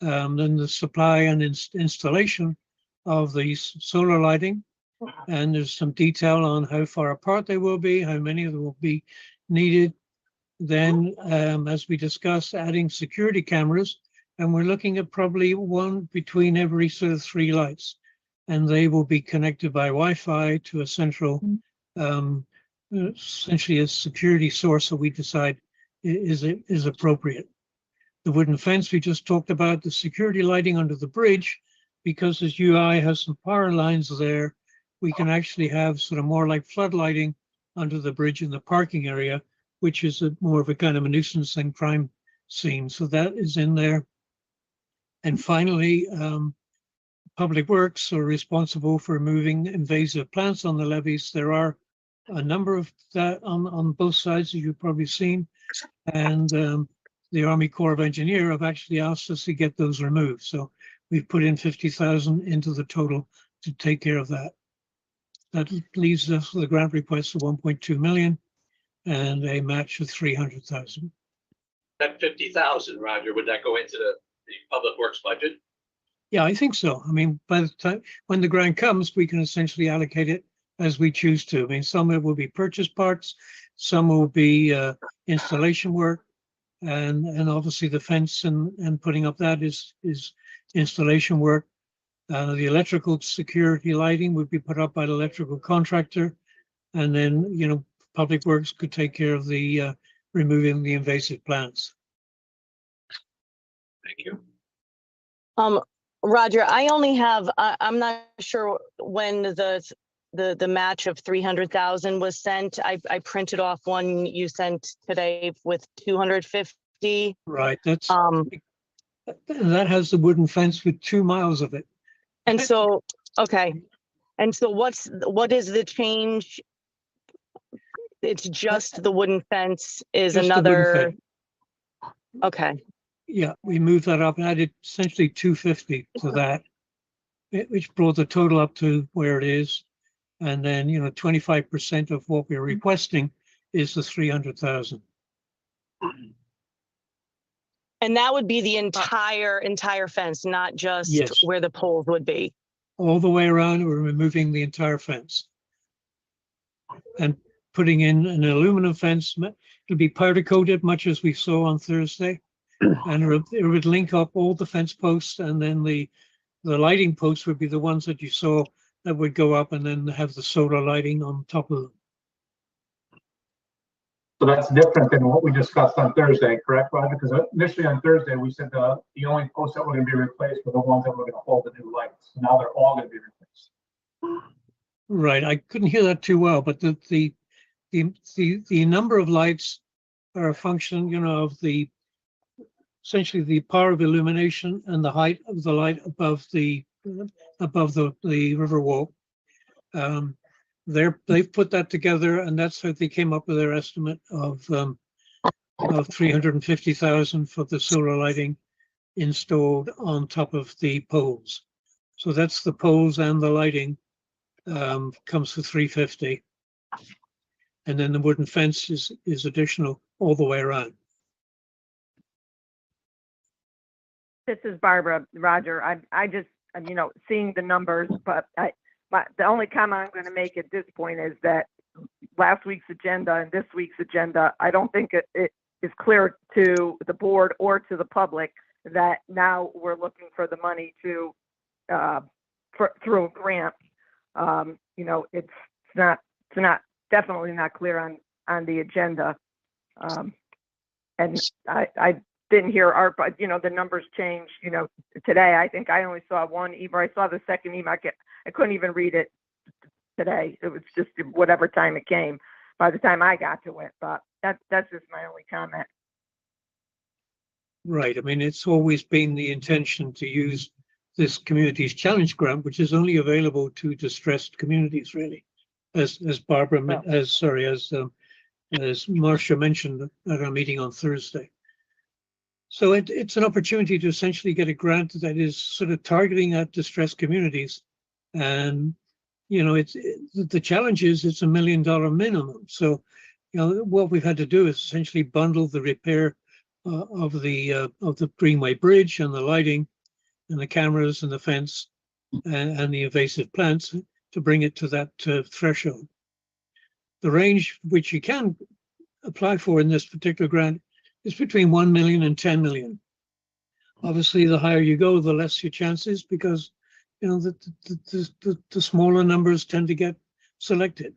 Then the supply and installation of the solar lighting. And there's some detail on how far apart they will be, how many of them will be needed. Then, as we discussed, adding security cameras. And we're looking at probably one between every sort of 3 lights. And they will be connected by Wi-Fi to a central, essentially a security source that we decide is appropriate. The wooden fence we just talked about, the security lighting under the bridge, because as UI has some power lines there, we can actually have sort of more like flood lighting under the bridge in the parking area, which is more of a kind of a nuisance and crime scene. So that is in there. And finally, Public Works are responsible for removing invasive plants on the levees. There are a number of that on both sides, as you've probably seen. And the Army Corps of Engineers have actually asked us to get those removed. So we've put in 50,000 into the total to take care of that. That leaves us with a grant request of 1.2 million and a match of 300,000. That 50,000, Roger, would that go into the Public Works budget? Yeah, I think so. I mean, by the time when the grant comes, we can essentially allocate it as we choose to. I mean, some of it will be purchase parts, some will be installation work, and obviously the fence and putting up that is installation work. The electrical security lighting would be put up by the electrical contractor, and then Public Works could take care of the removing the invasive plants. Thank you. Roger, I only have, I'm not sure when the match of 300,000 was sent. I printed off one you sent today with 250. Right, that's that has the wooden fence with 2 miles of it. And so, okay. And so what is the change? It's just the wooden fence is Just the wooden another. fence. Okay. Yeah, we moved that up and added essentially 250 to that, which brought the total up to where it is. And then, 25% of what we're requesting is the 300,000. And that would be the entire fence, not just Yes. where the poles would be. All the way around, we're removing the entire fence and putting in an aluminum fence. It'll be powder coated, much as we saw on Thursday. And it would link up all the fence posts, and then the lighting posts would be the ones that you saw that would go up and then have the solar lighting on top of them. So that's different than what we discussed on Thursday, correct, Roger? Because initially on Thursday, we said the only posts that were going to be replaced were the ones that were going to hold the new lights. Now they're all going to be replaced. Right, I couldn't hear that too well, but the number of lights are a function, of essentially the power of illumination and the height of the light above the river wall. They've put that together, and that's how they came up with their estimate of 350,000 for the solar lighting installed on top of the poles. So that's the poles and the lighting comes for 350. And then the wooden fence is additional all the way around. This is Barbara. Roger, seeing the numbers, but the only comment I'm going to make at this point is that last week's agenda and this week's agenda, I don't think it is clear to the board or to the public that now we're looking for the money to through a grant. It's not definitely not clear on the agenda. And I didn't hear ARPA, the numbers change, today. I think I only saw one email. I saw the second email. I couldn't even read it today. It was just whatever time it came by the time I got to it. But that's just my only comment. Right. I mean, it's always been the intention to use this Communities Challenge grant, which is only available to distressed communities, really, as Marcia mentioned at our meeting on Thursday. So it's an opportunity to essentially get a grant that is sort of targeting at distressed communities. And, the challenge is it's $1 million minimum. So, what we've had to do is essentially bundle the repair of the Greenway Bridge and the lighting and the cameras and the fence and the invasive plants to bring it to that threshold. The range which you can apply for in this particular grant is between 1 million and 10 million. Obviously, the higher you go, the less your chances, because the smaller numbers tend to get selected.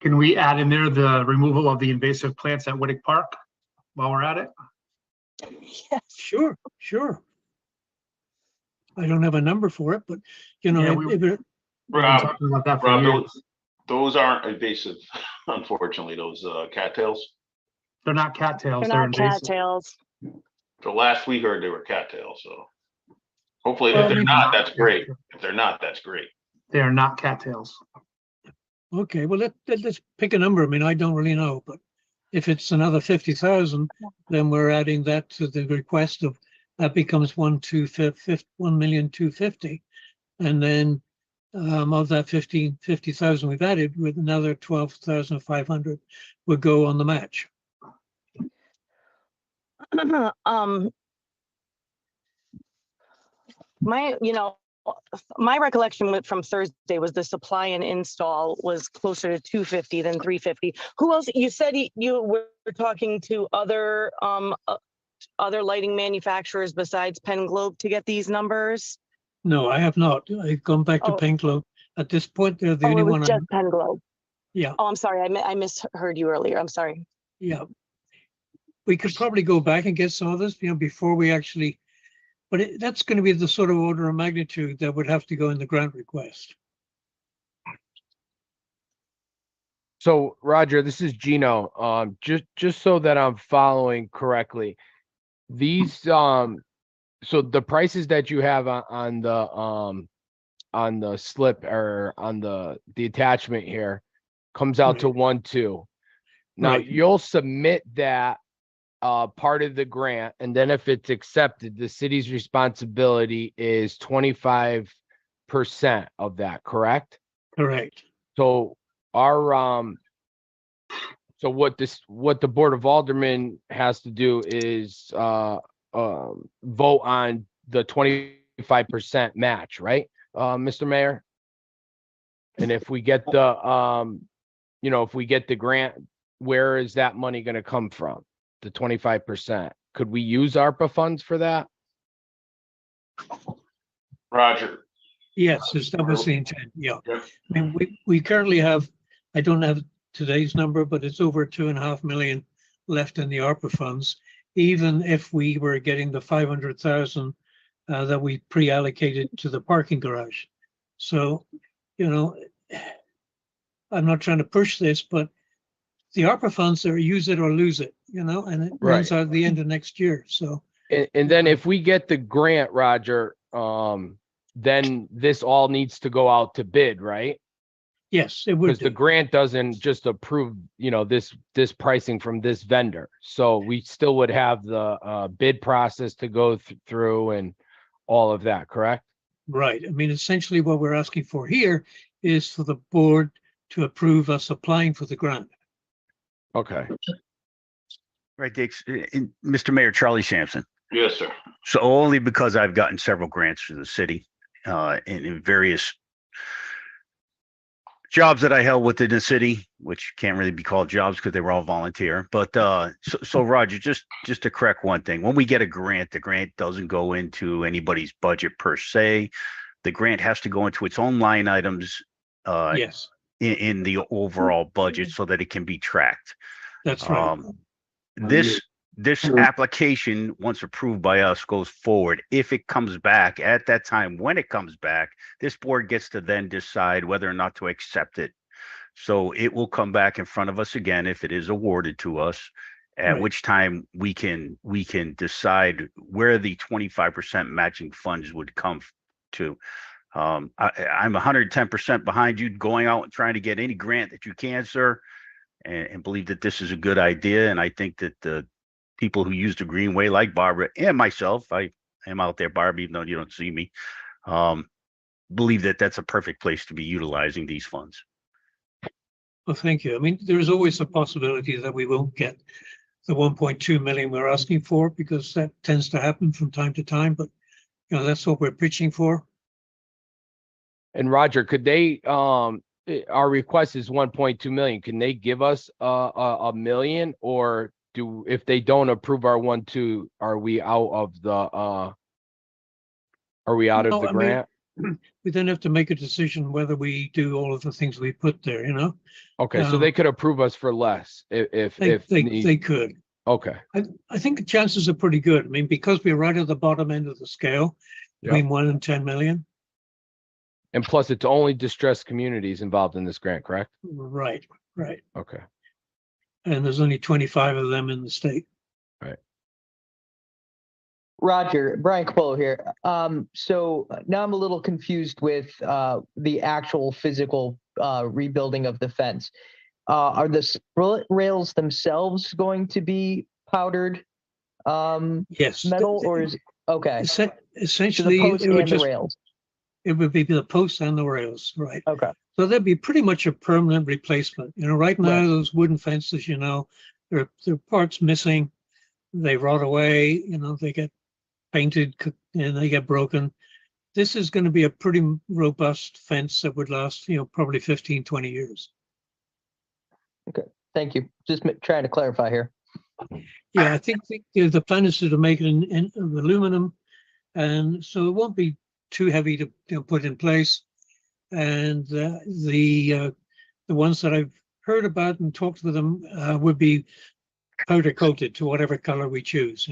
Can we add in there the removal of the invasive plants at Whittick Park while we're at it? Yes. Sure. I don't have a number for it, but we've been talking about that for years. Those aren't invasive, unfortunately. Those cattails. They're not cattails. They're not invasive. cattails. So last we heard they were cattails. So hopefully, Well, if they're maybe not, not. that's great. If they're not, that's great. They are not cattails. Okay, well, let's pick a number. I mean, I don't really know, but if it's another 50,000, then we're adding that to the request of that becomes 1,250,000, and then of that 50,000 we've added, with another 12,500 would go on the match. My recollection from Thursday was the supply and install was closer to 250 than 350. Who else? You said you were talking to other lighting manufacturers besides Pen Globe to get these numbers? No, I have not. I've gone back to Pen Globe. At this point, they're the only one. Just Pen Globe. Yeah. Oh, I'm sorry. I misheard you earlier. I'm sorry. Yeah. We could probably go back and get some of this, before we actually. But that's going to be the sort of order of magnitude that would have to go in the grant request. So Roger, this is Gino. Just so that I'm following correctly, these so the prices that you have on the slip or on the attachment here comes out to 1.2. Now you'll submit that part of the grant, and then if it's accepted, the city's responsibility is 25% of that, correct? Correct. So our so what the Board of Aldermen has to do is vote on the 25% match, right, Mr. Mayor? And if we get the if we get the grant, where is that money going to come from? The 25%. Could we use ARPA funds for that? Roger. Yes, that was the intent. Yeah. I mean, we currently have, I don't have today's number, but it's over 2.5 million left in the ARPA funds, even if we were getting the 500,000 that we pre-allocated to the parking garage. So, I'm not trying to push this, but the ARPA funds are use it or lose it, and it runs out at the end of next year. So, and then if we get the grant, Roger, then this all needs to go out to bid, right? Yes, it would. Because the grant doesn't just approve, this pricing from this vendor. So we still would have the bid process to go through and all of that, correct? Right. I mean, essentially what we're asking for here is for the board to approve us applying for the grant. Okay. Right, Dix. Mr. Mayor, Charlie Sampson. Yes, sir. So only because I've gotten several grants for the city in various jobs that I held within the city, which can't really be called jobs because they were all volunteer. But so Roger, just to correct one thing, when we get a grant, the grant doesn't go into anybody's budget per se. The grant has to go into its own line items Yes, in the overall budget so that it can be tracked. that's right. This application, once approved by us, goes forward. If it comes back at that time, when it comes back, this board gets to then decide whether or not to accept it. So it will come back in front of us again if it is awarded to us, at Right. which time we can decide where the 25% matching funds would come to. I'm 110% behind you going out and trying to get any grant that you can, sir, and believe that this is a good idea. And I think that the people who use the Greenway, like Barbara and myself, I am out there, Barbara, even though you don't see me, believe that that's a perfect place to be utilizing these funds. Well, thank you. I mean, there's always a possibility that we won't get the 1.2 million we're asking for, because that tends to happen from time to time, but that's what we're pitching for. And Roger, could they, our request is 1.2 million. Can they give us a million, or if they don't approve our 1.2, are we out of the No, I mean, grant? we then have to make a decision whether we do all of the things we put there, Okay, so they could approve us for less if they could. Okay. I think the chances are pretty good. I mean, because we're right at the bottom end of the scale, between 1 and 10 million. And plus, it's only distressed communities involved in this grant, correct? Right. Okay. And there's only 25 of them in the state. Right. Roger, Brian Capolo here. So now I'm a little confused with the actual physical rebuilding of the fence. Are the split rails themselves going to be powdered Yes. metal, or is okay? Essentially, So the posts it would and just the rails. It would be the posts and the rails, right? Okay. So that'd be pretty much a permanent replacement. Right now, Right. those wooden fences, there are parts missing. They rot away. They get painted and they get broken. This is going to be a pretty robust fence that would last, probably 15, 20 years. Okay. Thank you. Just trying to clarify here. Yeah, I think the plan is to make it in aluminum, and so it won't be too heavy to put in place. And the ones that I've heard about and talked with them would be powder coated to whatever color we choose.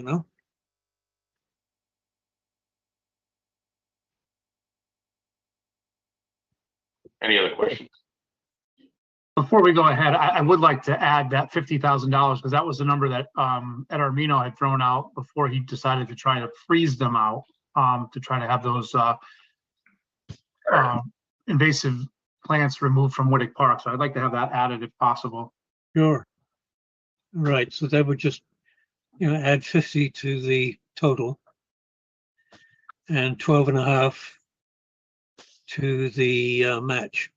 Any other questions? Before we go ahead, I would like to add that $50,000, because that was the number that Ed Armino had thrown out before he decided to try to freeze them out, to try to have those invasive plants removed from Woodick Park. So I'd like to have that added if possible. Sure. Right. So that would just, add 50 to the total, and 12.5 to the match.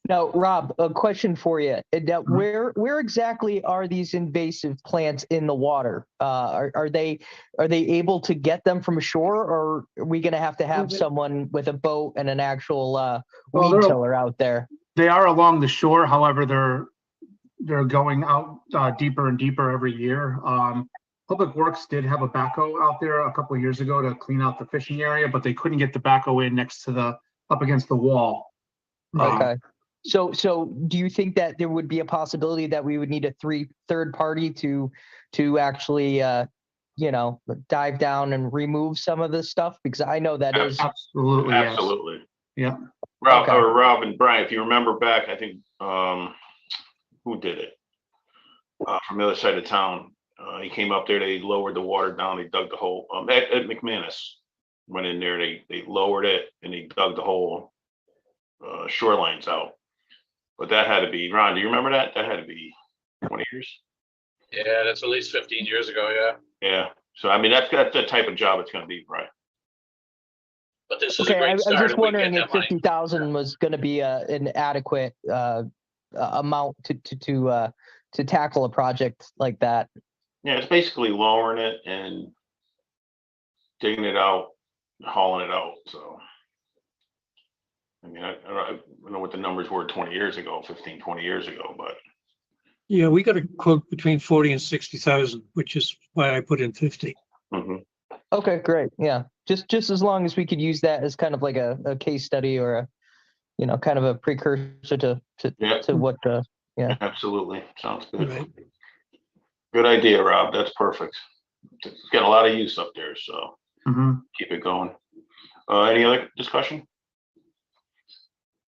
Now, Rob, a question for you. Now, where exactly are these invasive plants in the water? Are they able to get them from shore, or are we going to have someone with a boat and an actual weed tiller out there? They are along the shore. However, they're going out deeper and deeper every year. Public Works did have a backhoe out there a couple of years ago to clean out the fishing area, but they couldn't get the backhoe in up against the wall. Okay. So do you think that there would be a possibility that we would need a third party to actually dive down and remove some of this stuff? Because I know that is absolutely. Absolutely. Yes. Yeah. Rob and Brian, if you remember back, I think who did it? From the other side of town. He came up there, they lowered the water down, they dug the hole. Ed McManus went in there, they lowered it and they dug the whole shorelines out. But that had to be, Ron, do you remember that? That had to be 20 years. Yeah, that's at least 15 years ago, yeah. Yeah. So, I mean, that's the type of job it's going to be, right? But this is a okay. I great was start. just if we wondering get if that money. 50,000 was going to be an adequate amount to tackle a project like that. Yeah, it's basically lowering it and digging it out, hauling it out, so. I mean, I don't know what the numbers were 20 years ago, 15, 20 years ago, but Yeah, we got a quote between 40 and 60,000, which is why I put in 50. Okay, great. Yeah, just as long as we could use that as kind of like a case study or a, you know, kind of a precursor to what. Yeah. Absolutely, sounds good. Right. Good idea, Rob. That's perfect. It's got a lot of use up there, so keep it going. Any other discussion?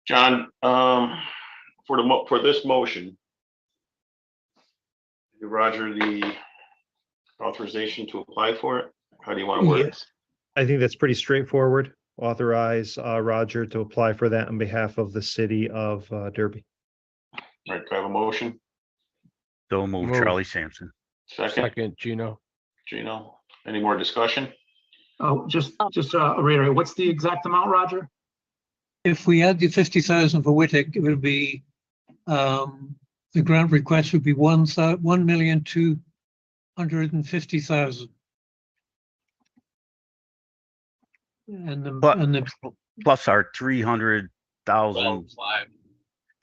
John, for this motion, give Roger the authorization to apply for it. How do you want to word it? Yes. I think that's pretty straightforward. Authorize Roger to apply for that on behalf of the city of Derby. All right, do I have a motion? So move, Move. Charlie Sampson. Second, Gino. Gino, any more discussion? Oh, just reiterate, what's the exact amount, Roger? If we add the 50,000 for Whittick, it would be, the grant request would be 1,250,000. And the Plus our 300,000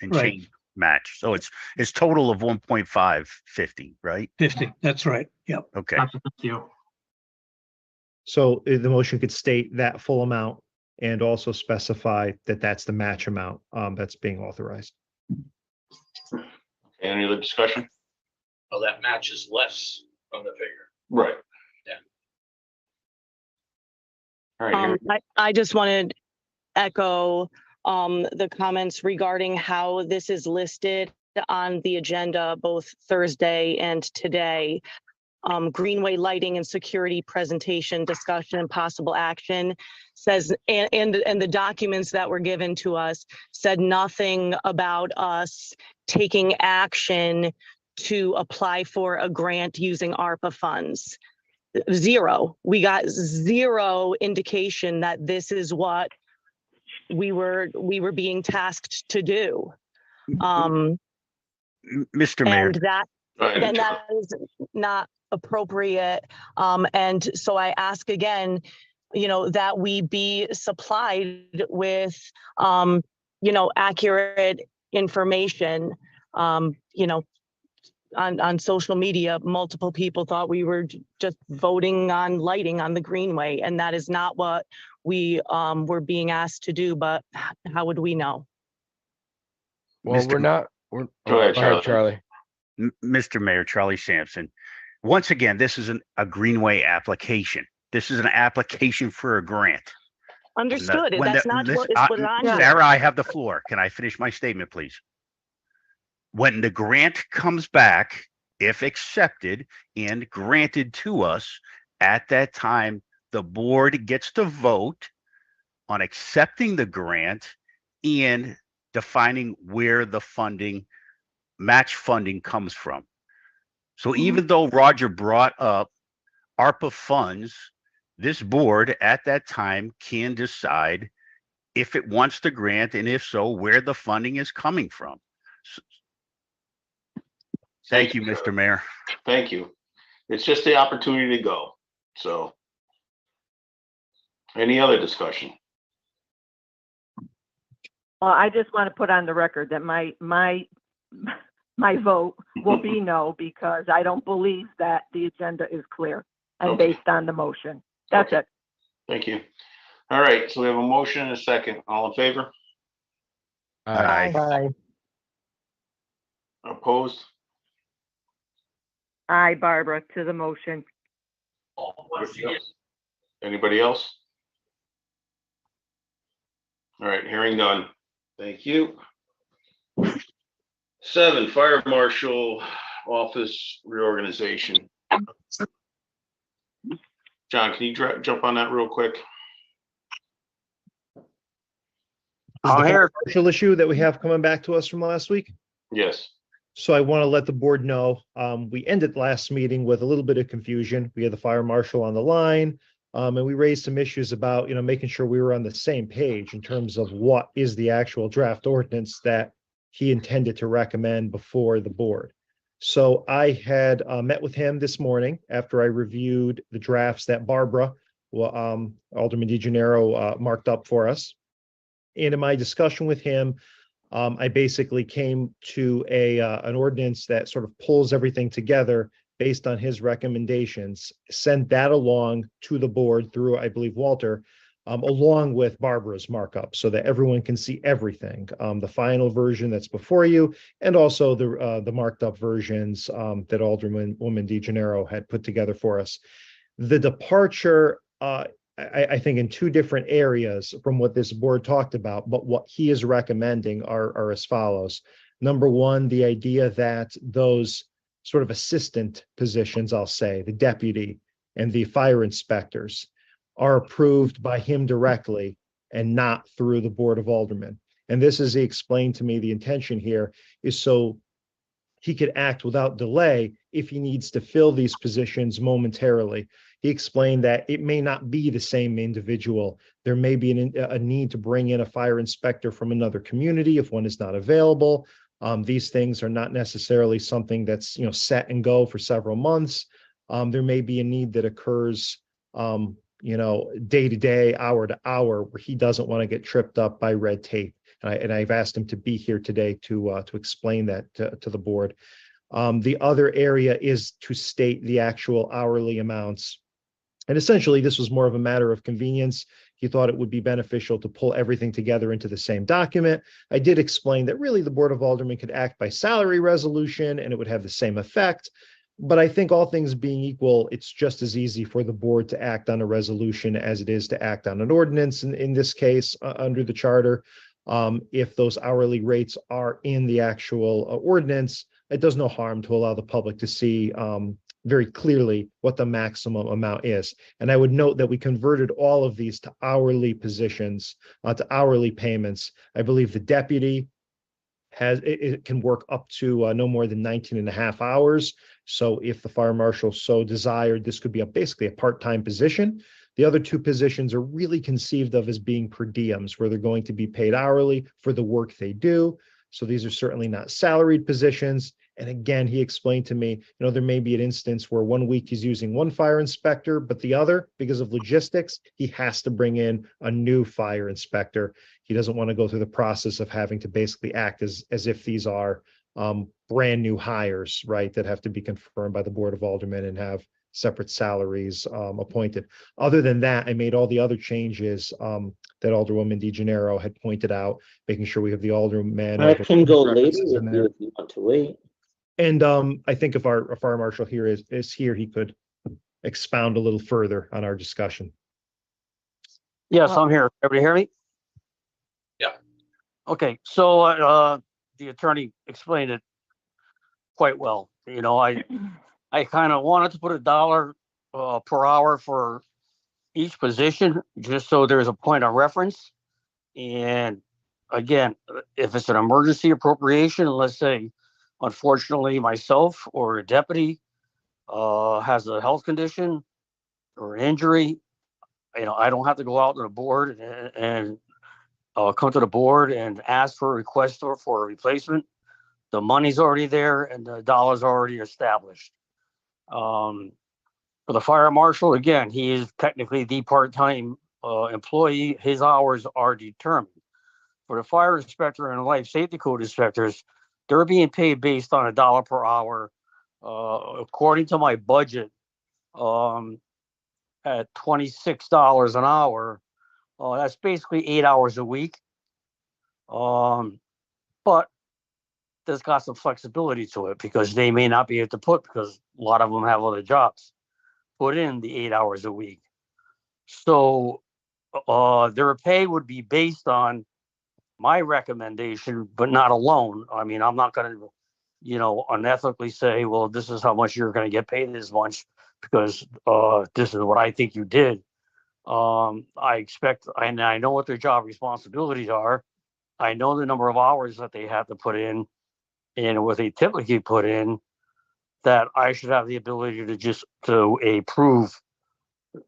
and Right. change match. So it's total of 1.550, right? 50, that's right. Yep. Okay. Thank you. So the motion could state that full amount and also specify that that's the match amount that's being authorized. Any other discussion? Well, that matches less from the figure. Right. Yeah. All right. I just wanted to echo the comments regarding how this is listed on the agenda both Thursday and today. Greenway lighting and security presentation, discussion, and possible action says, and the documents that were given to us said nothing about us taking action to apply for a grant using ARPA funds. Zero. We got zero indication that this is what we were being tasked to do. Mr. Mayor. And that is not appropriate. And so I ask again, you know, that we be supplied with, you know, accurate information. You know, on social media, multiple people thought we were just voting on lighting on the Greenway, and that is not what we were being asked to do, but how would we know? Well, we're not. Go ahead, Charlie. Mr. Mayor, Charlie Sampson. Once again, this is a Greenway application. This is an application for a grant. Understood. That's not what is put on here. Sarah, I have the floor. Can I finish my statement, please? When the grant comes back, if accepted and granted to us, at that time, the board gets to vote on accepting the grant and defining where the match funding comes from. So even though Roger brought up ARPA funds, this board at that time can decide if it wants the grant, and if so, where the funding is coming from. Thank you, Mr. Mayor. Thank you. It's just the opportunity to go. So any other discussion? Well, I just want to put on the record that my vote will be no, because I don't believe that the agenda is clear and based on the motion. That's it. Thank you. All right, so we have a motion and a second. All in favor? Aye. Opposed? Aye, Barbara, to the motion. Anybody else? All right, hearing none. Thank you. 7, Fire Marshal Office reorganization. John, can you jump on that real quick? The commercial issue that we have coming back to us from last week. Yes. So I want to let the board know, we ended last meeting with a little bit of confusion. We had the fire marshal on the line, and we raised some issues about, making sure we were on the same page in terms of what is the actual draft ordinance that he intended to recommend before the board. So I had met with him this morning after I reviewed the drafts that Barbara, Alderman DeGennaro, marked up for us. And in my discussion with him, I basically came to an ordinance that sort of pulls everything together based on his recommendations, sent that along to the board through, I believe, Walter, along with Barbara's markup so that everyone can see everything, the final version that's before you, and also the marked up versions that Alderman DeGennaro had put together for us. The departure, I think, in two different areas from what this board talked about, but what he is recommending are as follows. Number one, the idea that those sort of assistant positions, I'll say, the deputy and the fire inspectors, are approved by him directly and not through the Board of Aldermen. And this, as he explained to me, the intention here is so he could act without delay if he needs to fill these positions momentarily. He explained that it may not be the same individual. There may be a need to bring in a fire inspector from another community if one is not available. These things are not necessarily something that's set and go for several months. There may be a need that occurs day to day, hour to hour, where he doesn't want to get tripped up by red tape. And I've asked him to be here today to explain that to the board. The other area is to state the actual hourly amounts. And essentially, this was more of a matter of convenience. He thought it would be beneficial to pull everything together into the same document. I did explain that really the Board of Aldermen could act by salary resolution and it would have the same effect. But I think all things being equal, it's just as easy for the board to act on a resolution as it is to act on an ordinance in this case under the charter. If those hourly rates are in the actual ordinance, it does no harm to allow the public to see very clearly what the maximum amount is. And I would note that we converted all of these to hourly positions, to hourly payments. I believe the deputy it can work up to no more than 19 and a half hours. So if the fire marshal so desired, this could be basically a part-time position. The other two positions are really conceived of as being per diems, where they're going to be paid hourly for the work they do. So these are certainly not salaried positions. And again, he explained to me, there may be an instance where 1 week he's using one fire inspector, but the other, because of logistics, he has to bring in a new fire inspector. He doesn't want to go through the process of having to basically act as if these are brand new hires, right, that have to be confirmed by the Board of Aldermen and have separate salaries appointed. Other than that, I made all the other changes that Alderwoman DeGennaro had pointed out, making sure we have the alderman. I can go later with you if you want to wait. And I think if our fire marshal here is here, he could expound a little further on our discussion. Yes, I'm here. Everybody hear me? Yeah. Okay, so the attorney explained it quite well. I kind of wanted to put $1 per hour for each position, just so there's a point of reference. And again, if it's an emergency appropriation, let's say, unfortunately, myself or a deputy has a health condition or injury, I don't have to go out to the board and come to the board and ask for a request for a replacement. The money's already there and the dollar's already established. For the fire marshal, again, he is technically the part-time employee. His hours are determined. For the fire inspector and life safety code inspectors, they're being paid based on $1 per hour. According to my budget, at $26 an hour, that's basically 8 hours a week. But there's got some flexibility to it because they may not be able to because a lot of them have other jobs, put in the 8 hours a week. So their pay would be based on my recommendation, but not alone. I mean, I'm not going to, unethically say, well, this is how much you're going to get paid this much because this is what I think you did. I expect, and I know what their job responsibilities are. I know the number of hours that they have to put in and what they typically put in, that I should have the ability to approve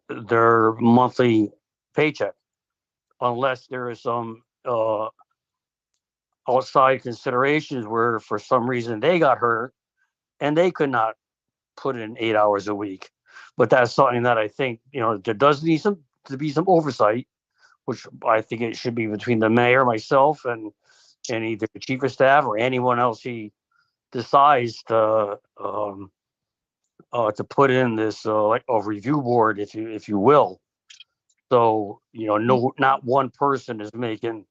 their monthly paycheck, unless there is some outside considerations where for some reason they got hurt and they could not put in 8 hours a week. But that's something that I think, there does need to be some oversight, which I think it should be between the mayor, myself, and either the chief of staff or anyone else he decides to put in this like a review board, if you will. So no, not one person is making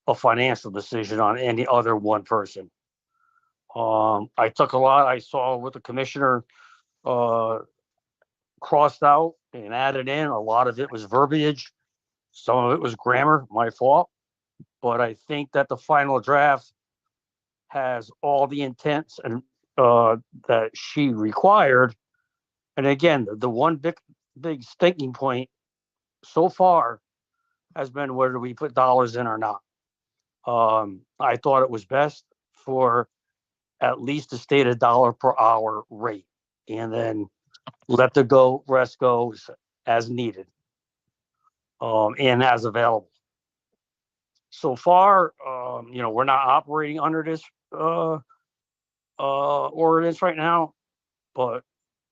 a financial decision on any other one person. I took a lot. I saw what the commissioner crossed out and added in. A lot of it was verbiage. Some of it was grammar, my fault. But I think that the final draft has all the intents and that she required. And again, the one big sticking point so far has been whether we put dollars in or not. I thought it was best for at least a stated $1 per hour rate, and then let the rest go as needed, and as available. So far, we're not operating under this ordinance right now, but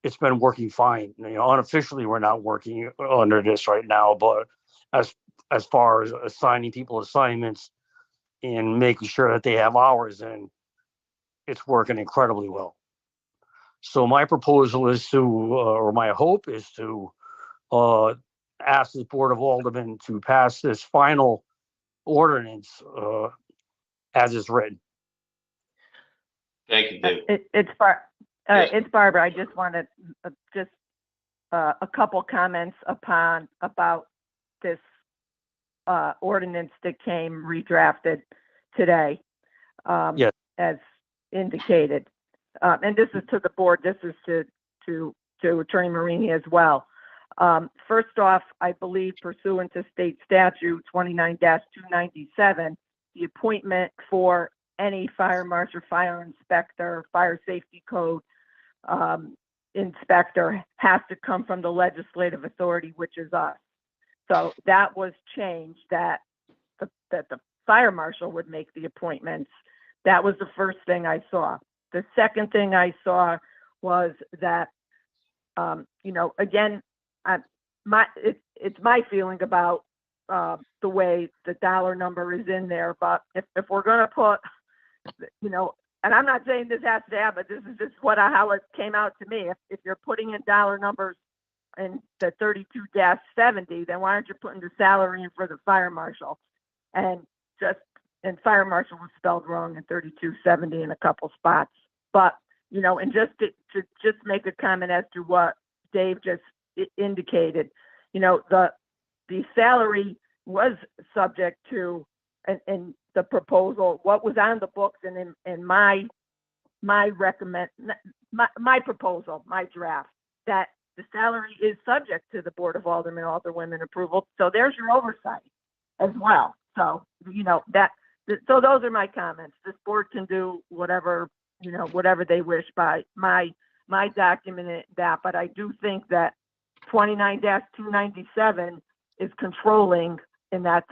it's been working fine. Unofficially, we're not working under this right now, but as far as assigning people assignments and making sure that they have hours in, it's working incredibly well. So my proposal is to, or my hope is to ask the Board of Aldermen to pass this final ordinance as is written. Thank you, Dave. It's Barbara. I just wanted a couple comments about this ordinance that came redrafted today, Yes. as indicated. And this is to the board. This is to Attorney Marini as well. First off, I believe pursuant to state statute 29-297, the appointment for any fire marshal, fire inspector, fire safety code inspector has to come from the legislative authority, which is us. So that was changed, that the fire marshal would make the appointments. That was the first thing I saw. The second thing I saw was that, again, it's my feeling about the way the dollar number is in there. But if we're going to put, and I'm not saying this has to happen, this is just how it came out to me. If you're putting in dollar numbers in the 32-70, then why aren't you putting the salary in for the fire marshal? And fire marshal was spelled wrong in 3270 in a couple spots. But, and just to just make a comment as to what Dave just indicated, the salary was subject to, in the proposal, what was on the books and in my proposal, my draft, that the salary is subject to the Board of Aldermen, Alderwomen approval. So there's your oversight as well. So, so those are my comments. This board can do whatever they wish by my document that, but I do think that 29-297 is controlling in that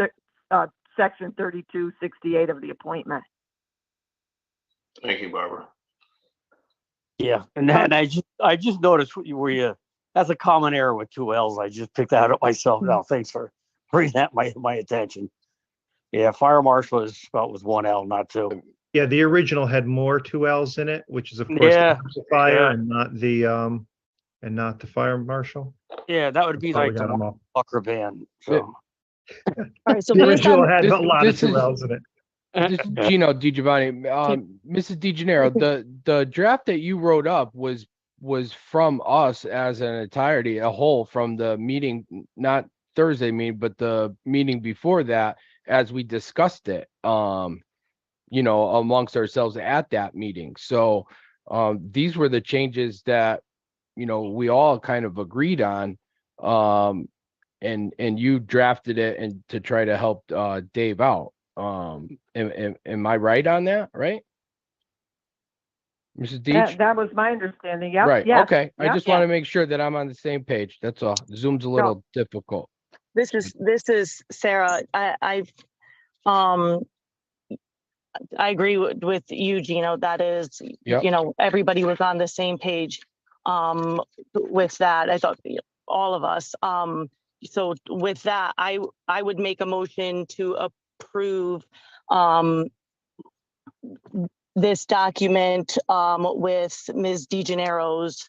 section 3268 of the appointment. Thank you, Barbara. Yeah, and I just noticed where you that's a common error with 2 L's. I just picked that up myself now. Thanks for bringing that my attention. Yeah, fire marshal is spelled with 1 L, not 2. Yeah, the original had more 2 L's in it, which is of course the fire and not the fire marshal. Yeah, that would be That's how like we got 'em the all. Walker band. So. All right, so The based original on had a lot of 2 L's in it. This is Gino DiGiovanni. Mrs. DeGennaro, the draft that you wrote up was from us as an entirety, a whole, from the meeting, not Thursday meeting, but the meeting before that, as we discussed it, amongst ourselves at that meeting. So these were the changes that, we all kind of agreed on, and you drafted it and to try to help Dave out. Am I right on that? Right, Mrs. Deach? That was my understanding. Yep. Right. Yeah. Okay. I Yep. just want to make sure that I'm on the same page. That's all. Zoom's a little difficult. this is Sarah. I've I agree with you, Gino. That is, Yep. you know, everybody was on the same page with that. I thought all of us. So with that, I would make a motion to approve this document with Ms. DeGennaro's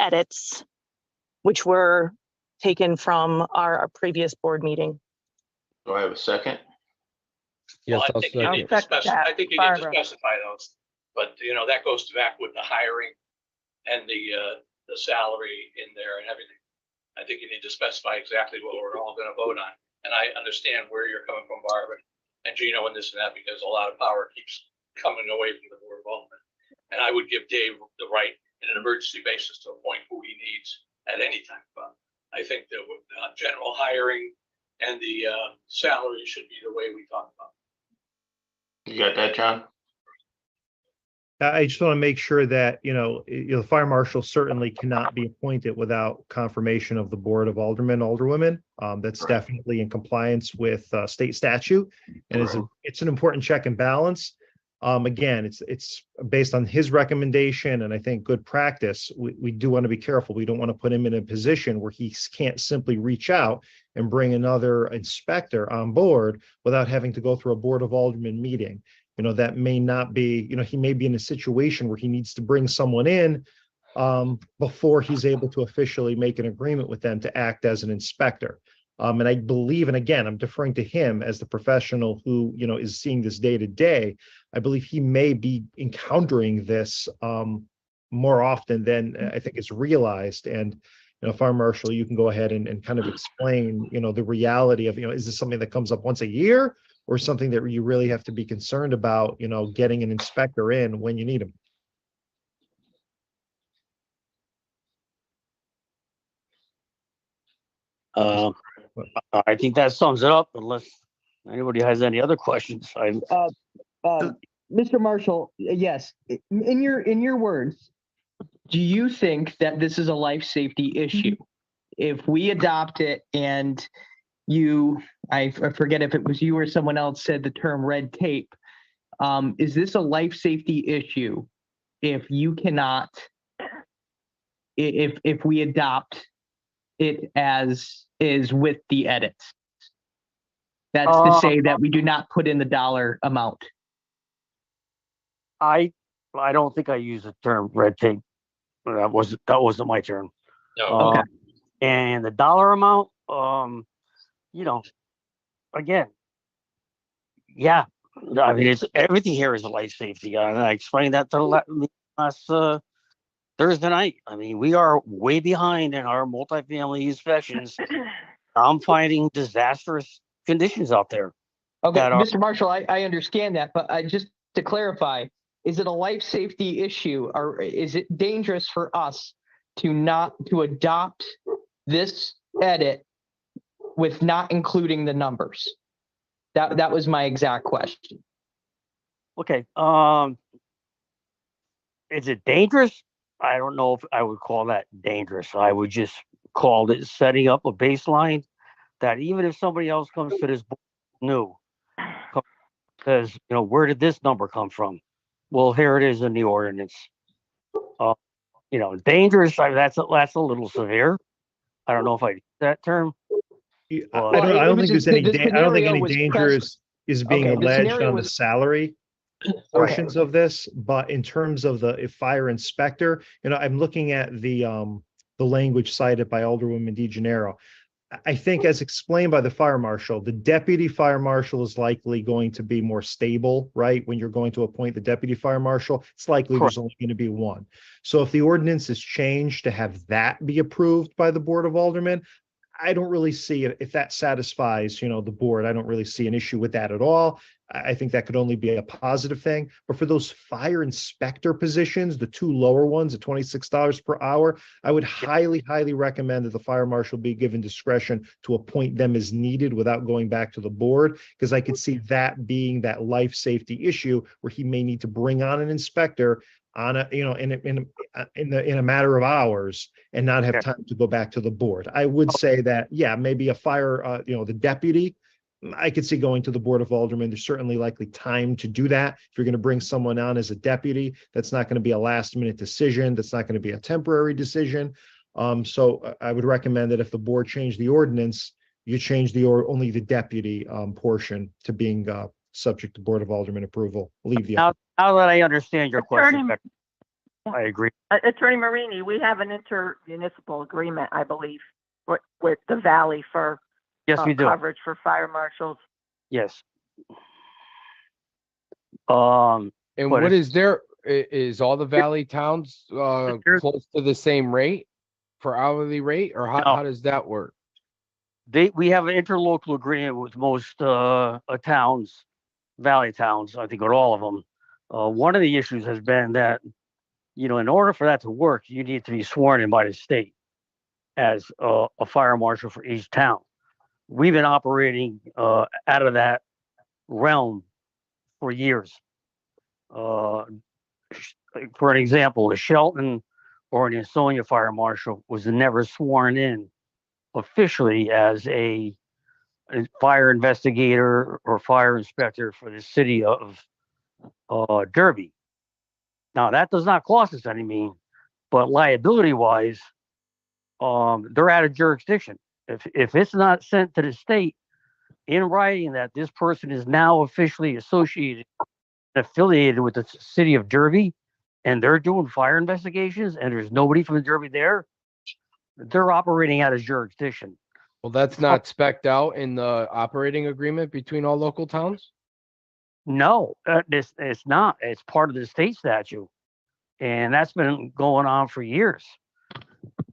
edits, which were taken from our previous board meeting. Do I have a second? Yes, Well, I I'll think you second. need to specify, I think you need to Barbara. specify those, but you know, that goes back with the hiring and the salary in there and everything. I think you need to specify exactly what we're all gonna vote on. And I understand where you're coming from, Barbara, and Gino and this and that, because a lot of power keeps coming away from the Board of Aldermen. And I would give Dave the right in an emergency basis to appoint who he needs at any time. But I think that with general hiring and the salary should be the way we talk about. You got that, John? I just want to make sure that, the fire marshal certainly cannot be appointed without confirmation of the Board of Aldermen, Alderwomen. That's definitely in compliance with state statute, and it's an important check and balance. Again, it's based on his recommendation, and I think good practice. We do want to be careful. We don't want to put him in a position where he can't simply reach out and bring another inspector on board without having to go through a Board of Aldermen meeting. That may not be, he may be in a situation where he needs to bring someone in before he's able to officially make an agreement with them to act as an inspector. And I believe, and again, I'm deferring to him as the professional who, is seeing this day to day. I believe he may be encountering this more often than I think is realized. And, Fire Marshal, you can go ahead and kind of explain, the reality of, is this something that comes up once a year, or something that you really have to be concerned about, getting an inspector in when you need him? I think that sums it up, unless anybody has any other questions. Mr. Marshall, yes, in your words, do you think that this is a life safety issue? If we adopt it and I forget if it was you or someone else said the term red tape, is this a life safety issue if you cannot, if we adopt it as is with the edits? That's to say that we do not put in the dollar amount. I don't think I use the term red tape. That wasn't my term. No. Okay. And the dollar amount, again, yeah, I mean, it's everything here is a life safety. And I explained that to last Thursday night. I mean, we are way behind in our multifamily inspections. I'm finding disastrous conditions out there. Okay, Mr. Marshall, I understand that, but just to clarify, is it a life safety issue, or is it dangerous for us to adopt this edit with not including the numbers? That was my exact question. Okay. Is it dangerous? I don't know if I would call that dangerous. I would just call it setting up a baseline that even if somebody else comes to this board new, says, where did this number come from? Well, here it is in the ordinance. Dangerous, that's a little severe. I don't know if I use that term. I don't think any danger is being alleged on the salary portions of this, but in terms of the fire inspector, I'm looking at the language cited by Alderwoman DeGennaro. I think, as explained by the fire marshal, the deputy fire marshal is likely going to be more stable, right? When you're going to appoint the deputy fire marshal, it's likely there's only going to be one. So if the ordinance is changed to have that be approved by the Board of Aldermen, I don't really see it. If that satisfies, the board, I don't really see an issue with that at all. I think that could only be a positive thing. But for those fire inspector positions, the two lower ones at $26 per hour, I would highly, highly recommend that the fire marshal be given discretion to appoint them as needed without going back to the board, because I could see that being that life safety issue where he may need to bring on an inspector on in a matter of hours and not have time to go back to the board. I would say that, maybe a fire, the deputy I could see going to the Board of Aldermen. There's certainly likely time to do that. If you're going to bring someone on as a deputy, that's not going to be a last minute decision. That's not going to be a temporary decision. So I would recommend that if the board changed the ordinance, you change only the deputy portion to being subject to Board of Aldermen approval. Leave the. Now that I understand your question, Attorney- I agree. Attorney Marini, we have an intermunicipal agreement, I believe, with the Valley for Yes, we do. coverage for fire marshals. Yes. And but what it's- is there, is all the valley towns close to the same rate for hourly rate, or No. how does that work? We have an interlocal agreement with most towns, valley towns, I think with all of them. One of the issues has been that, in order for that to work, you need to be sworn in by the state as a fire marshal for each town. We've been operating out of that realm for years. For an example, a Shelton or an Ansonia fire marshal was never sworn in officially as a fire investigator or fire inspector for the city of Derby. Now that does not cost us any mean, but liability wise, they're out of jurisdiction. If it's not sent to the state in writing that this person is now officially affiliated with the city of Derby, and they're doing fire investigations, and there's nobody from Derby there, they're operating out of jurisdiction. Well, that's not spec'd out in the operating agreement between all local towns? No, it's not. It's part of the state statute, and that's been going on for years.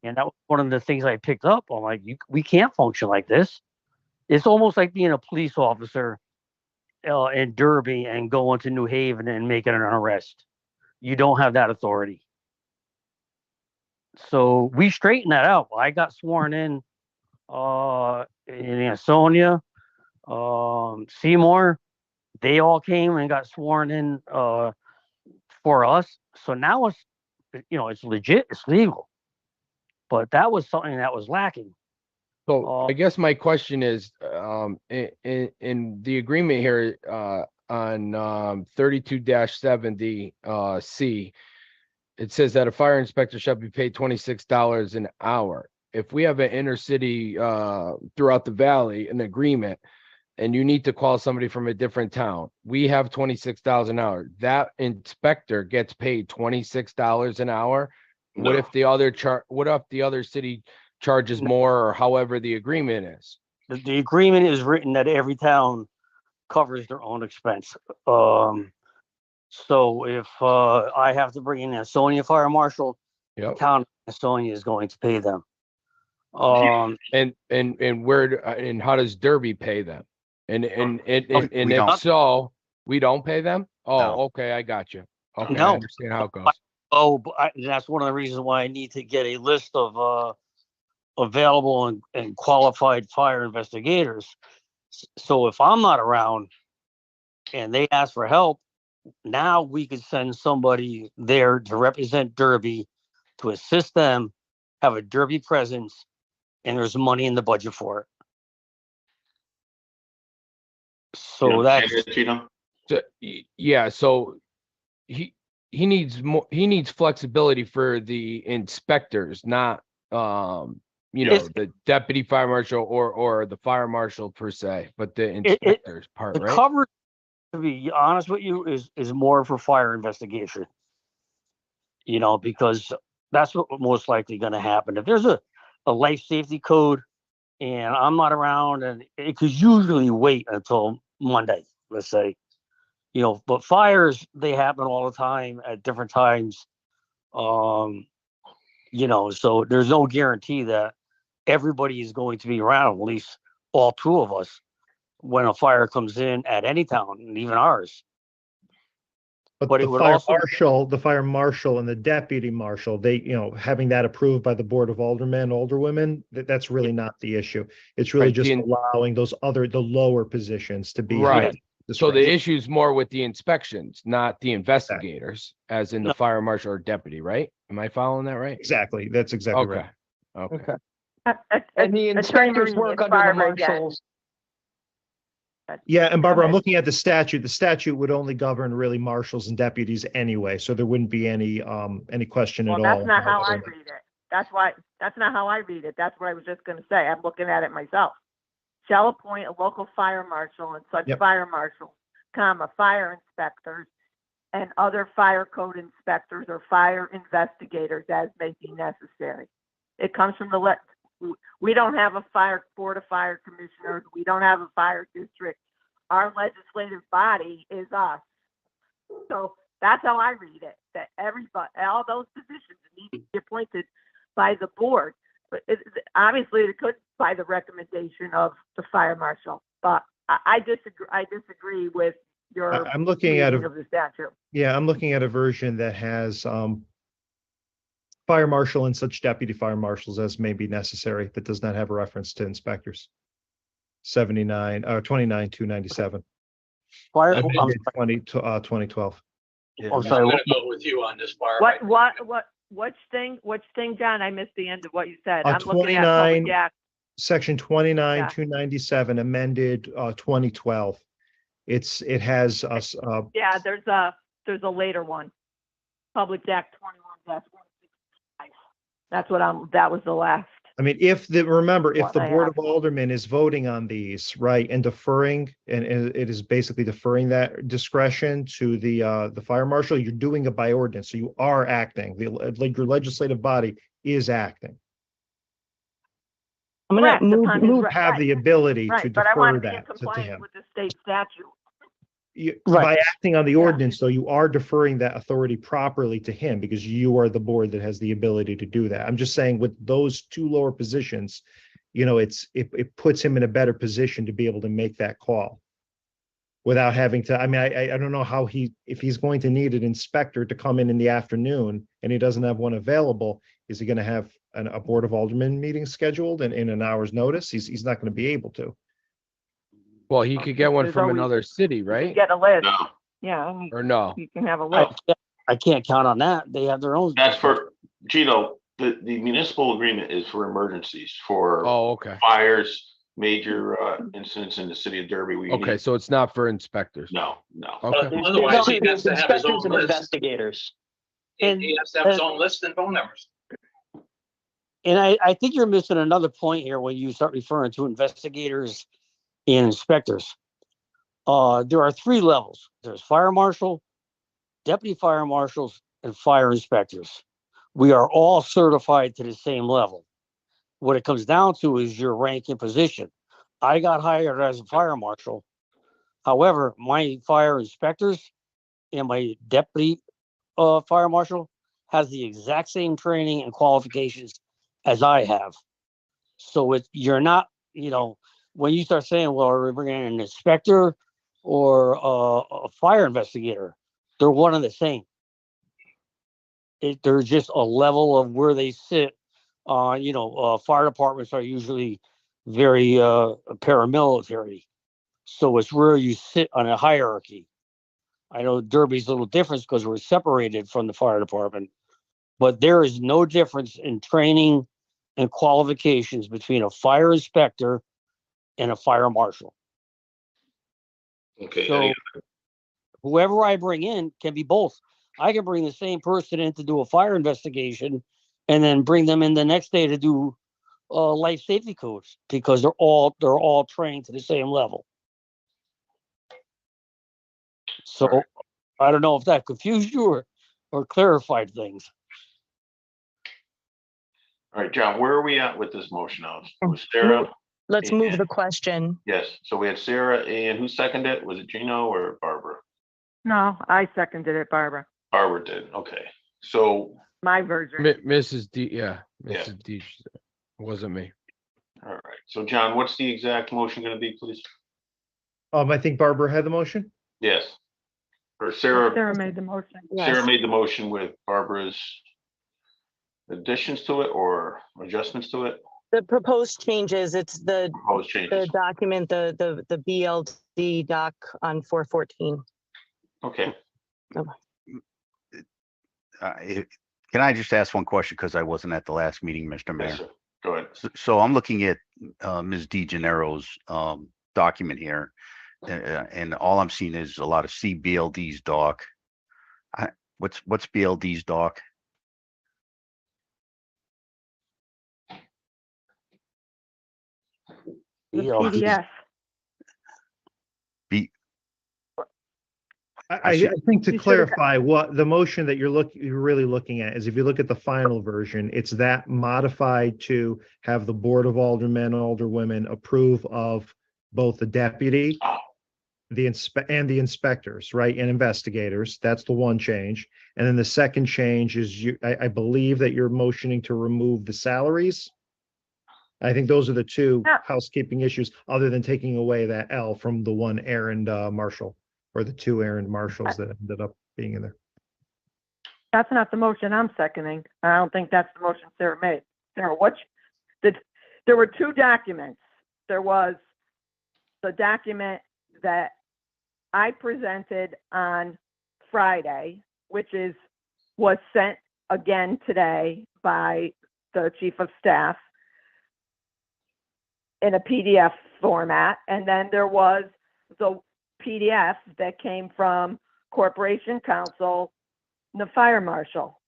And that was one of the things I picked up on. Like, we can't function like this. It's almost like being a police officer in Derby and going to New Haven and making an arrest. You don't have that authority. So we straightened that out. I got sworn in Ansonia, Seymour. They all came and got sworn in for us. So now it's legit, it's legal. But that was something that was lacking. So I guess my question is, in the agreement here on 32-70 C, it says that a fire inspector shall be paid $26 an hour. If we have an intercity throughout the valley, an agreement, and you need to call somebody from a different town, we have $26 an hour. That inspector gets paid $26 an hour. No. What if the other city charges more, or however the agreement is? The agreement is written that every town covers their own expense. So if I have to bring in a Ansonia fire marshal, the town of Ansonia is going to pay them. And how does Derby pay them? And We if don't. so, we don't pay them? Oh, No. okay, I got you. Okay, I No. understand how it goes. That's one of the reasons why I need to get a list of available and qualified fire investigators. So if I'm not around and they ask for help, now we could send somebody there to represent Derby, to assist them, have a Derby presence, and there's money in the budget for it. So that's So he needs flexibility for the inspectors, not the deputy fire marshal or the fire marshal per se, but the inspectors part, the right? cover, to be honest with you, is more for fire investigation. Because that's what most likely going to happen. If there's a life safety code and I'm not around, and it could usually wait until Monday, let's say, but fires, they happen all the time at different times. So there's no guarantee that everybody is going to be around, at least all two of us, when a fire comes in at any town, and even ours. But it the would fire also- marshal, the fire marshal and the deputy marshal, they, having that approved by the Board of Aldermen, Alderwomen, that's really not the issue. It's really Right, just the allowing the lower positions to be. Right. So the discretion. issue is more with the inspections, not the investigators, as in the No. fire marshal or deputy, right? Am I following that right? Exactly. That's exactly Okay. right. Okay. And the Attorney inspectors Marini, work it's under the Barbara again. marshals. Yeah, and Barbara, I'm looking at the statute. The statute would only govern really marshals and deputies anyway, so there wouldn't be any question at Well, all. that's not how I read it. That's not how I read it. That's what I was just gonna say. I'm looking at it myself. Shall appoint a local fire marshal and such Yep. fire marshals, comma, fire inspectors and other fire code inspectors or fire investigators as may be necessary. It comes from we don't have a board of fire commissioners. We don't have a fire district. Our legislative body is us. So that's how I read it, that all those positions need to be appointed by the board. But obviously it could by the recommendation of the fire marshal, but I disagree with your I'm looking at reading of the statute. Yeah, I'm looking at a version that has fire marshal and such deputy fire marshals as may be necessary, that does not have a reference to inspectors. 29,297. Fire, Amended 2012. I'm I'm sorry, gonna go with you on this, Barb. Which thing, John? I missed the end of what you said. Uh, I'm looking at 29 Public Act. Section 29,297 amended 2012. It has us Yeah, there's a later one. Public Act 21-165. That was the last. I mean, if the What I Board have. of Aldermen is voting on these, right, and deferring, and it is basically deferring that discretion to the fire marshal, you're doing it by ordinance, so you are acting. Your legislative body is acting. I'm gonna Correct, upon his You have the ability to Right, but I want defer to be in that to compliance him. with the state statute. By acting on the ordinance, though, you are deferring that authority properly to him because you are the board that has the ability to do that. I'm just saying with those two lower positions, it puts him in a better position to be able to make that call without having to, I mean, I don't know how if he's going to need an inspector to come in the afternoon and he doesn't have one available, is he going to have a Board of Aldermen meeting scheduled and in an hour's notice? He's not going to be able to. Well, he could get one There's from always- another city, right? Get a list. No, Yeah, Or no? you can have a I list. I can't count on that. They have their own. that's for, Gino, the municipal agreement is for emergencies, for Oh, okay. fires, major incidents in the city of Derby. Okay, so it's not for inspectors. No. Okay. Otherwise, he has to have his own Inspectors and list. investigators. He has to have his own list and phone numbers. And I think you're missing another point here when you start referring to investigators and inspectors. There are three levels. There's fire marshal, deputy fire marshals, and fire inspectors. We are all certified to the same level. What it comes down to is your rank and position. I got hired as a fire marshal. However, my fire inspectors and my deputy fire marshal has the exact same training and qualifications as I have. So you're not, when you start saying, well, we're bringing in an inspector or a fire investigator, they're one and the same. They're just a level of where they sit. Fire departments are usually very paramilitary. So it's where you sit on a hierarchy. I know Derby's a little different because we're separated from the fire department, but there is no difference in training and qualifications between a fire inspector and a fire marshal. Okay. So whoever I bring in can be both. I can bring the same person in to do a fire investigation and then bring them in the next day to do life safety codes because they're all trained to the same level. So I don't know if that confused you or clarified things. All right, John, where are we at with this motion now? Was Sarah? Let's move the question. Yes, so we had Sarah, and who seconded it? Was it Gino or Barbara? No, I seconded it, Barbara. Barbara did, okay. So, My version. Mrs. D, Mrs. D, wasn't me. all right, so John, what's the exact motion gonna be, please? I think Barbara had the motion. Yes. Or Sarah Sarah made the motion. Sarah made the motion with Barbara's additions to it or adjustments to it? The proposed changes, it's the Proposed changes. document, the BLD doc on 414. Okay. Can I just ask one question? Because I wasn't at the last meeting, Mr. Mayor. Yes, sir. Go ahead. So I'm looking at Ms. DeGennaro's document here. and all I'm seeing is a lot of CBLDs, Doc. What's BLDs, Doc? The PDF. I think to clarify what the motion that you're really looking at is, if you look at the final version, it's that modified to have the Board of Aldermen, Alderwomen approve of both the deputy, the inspectors, right, and investigators. That's the one change. And then the second change is I believe that you're motioning to remove the salaries. I think those are the two housekeeping issues, other than taking away that L from the one errand marshal, or the two errand marshals that ended up being in there. That's not the motion I'm seconding. I don't think that's the motion Sarah made. Sarah, there were two documents. There was the document that I presented on Friday, which was sent again today by the chief of staff in a PDF format. And then there was the PDF that came from Corporation Counsel, the fire marshal.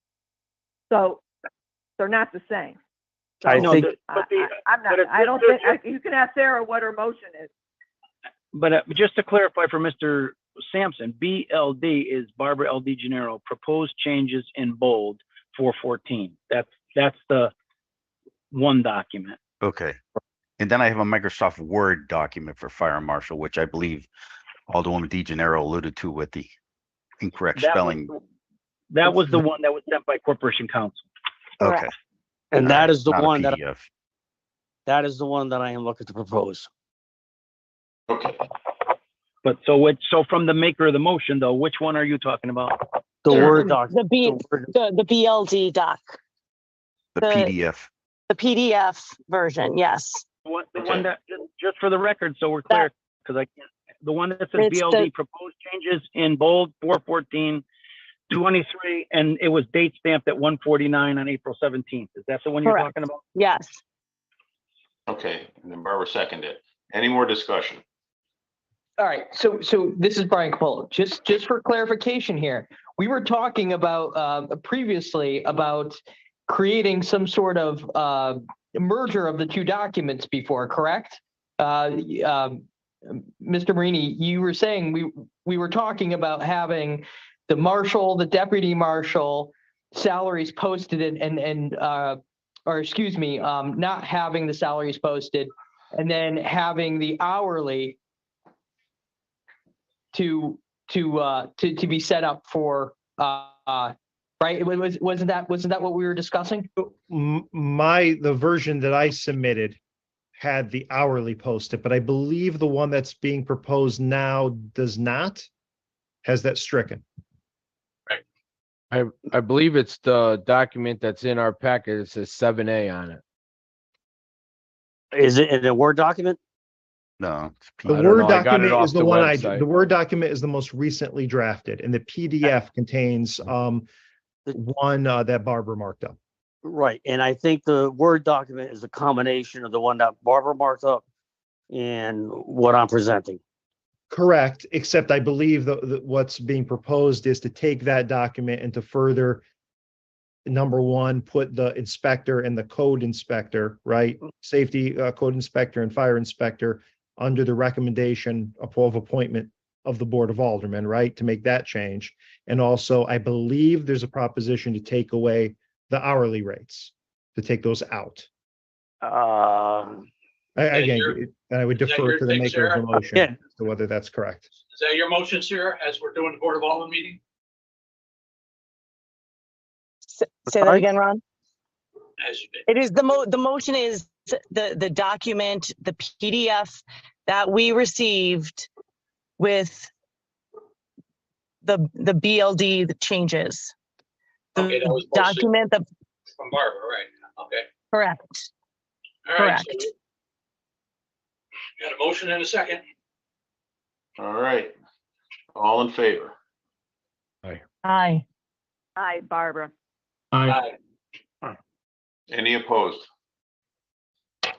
So they're not the same. So I think- you can ask Sarah what her motion is. But just to clarify for Mr. Sampson, BLD is Barbara L. DeGennaro, proposed changes in bold 414. That's the one document. Okay. And then I have a Microsoft Word document for fire marshal, which I believe Alderwoman DeGennaro alluded to with the incorrect spelling. That was the one that was sent by Corporation Counsel. Okay. And that is the Not a one that PDF. that is the one that I am looking to propose. Okay. But so from the maker of the motion, though, which one are you talking about? The Word doc. The BLD doc, The PDF. the PDF version, yes. The one that, just for the record, so we're clear, because the one that says It's BLD proposed changes in bold 414-23, and it was date stamped at 1:49 on April 17th. Is that the one you're Correct. talking about? Yes. Okay, and then Barbara seconded. Any more discussion? All right, so this is Brian Capolo. Just for clarification here, we were talking about previously about creating some sort of merger of the two documents before, correct? Mr. Marini, you were saying we were talking about having the marshal, the deputy marshal salaries posted not having the salaries posted, and then having the hourly to be set up for right? Wasn't that what we were discussing? The version that I submitted had the hourly posted, but I believe the one that's being proposed now does not, has that stricken. I believe it's the document that's in our packet. It says 7A on it. Is it in a Word document? No. The Word document is the one the Word document is the most recently drafted, and the PDF contains one that Barbara marked up. Right, and I think the Word document is a combination of the one that Barbara marked up and what I'm presenting. Correct, except I believe what's being proposed is to take that document and to further, number one, put the inspector and the code inspector, right? Safety code inspector and fire inspector under the recommendation of appointment of the Board of Aldermen, right? To make that change. And also, I believe there's a proposition to take away the hourly rates, to take those out. Again, I would defer to the maker of the motion as to whether that's correct. Is that your motion, Sarah, as we're doing the Board of Aldermen meeting? Say that again, Ron. As you did. It is the motion is the document, the PDF that we received with the BLD, the changes. Okay, that was document from Barbara, right? Okay. Correct. All right. Correct. So got a motion and a second. All right. All in favor? Aye. Aye, Barbara. Aye. Any opposed? All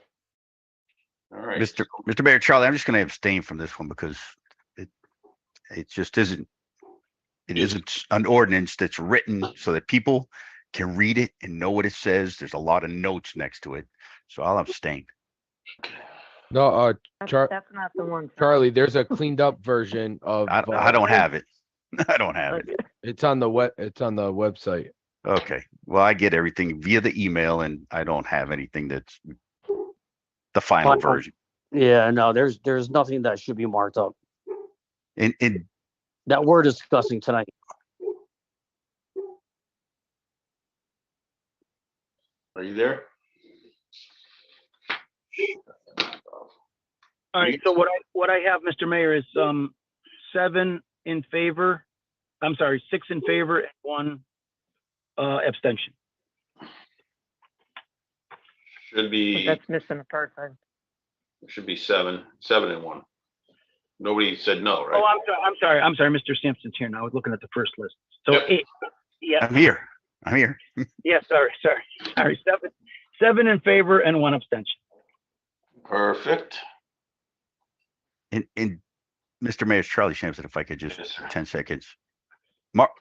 right. Mr. Mayor Charlie, I'm just going to abstain from this one because it just isn't. It isn't an ordinance that's written so that people can read it and know what it says. There's a lot of notes next to it, so I'll abstain. No, That's not the one. Charlie, there's a cleaned up version of. I don't have it. I don't have it. It's on the website. Okay. Well, I get everything via the email, and I don't have anything that's the final version. Yeah, no, there's nothing that should be marked up. And that we're discussing tonight. Are you there? All right, so what I have, Mr. Mayor, is 7 in favor. I'm sorry, 6 in favor and 1 abstention. Should be. That's missing a person. Should be 7 and 1. Nobody said no, right? Oh, I'm sorry. Mr. Sampson's here now. I was looking at the first list. So Yep. 8. Yeah. I'm here. Yeah. Sorry. 7 in favor and 1 abstention. Perfect. And Mr. Mayor, it's Charlie Sampson, if I could just 10 seconds.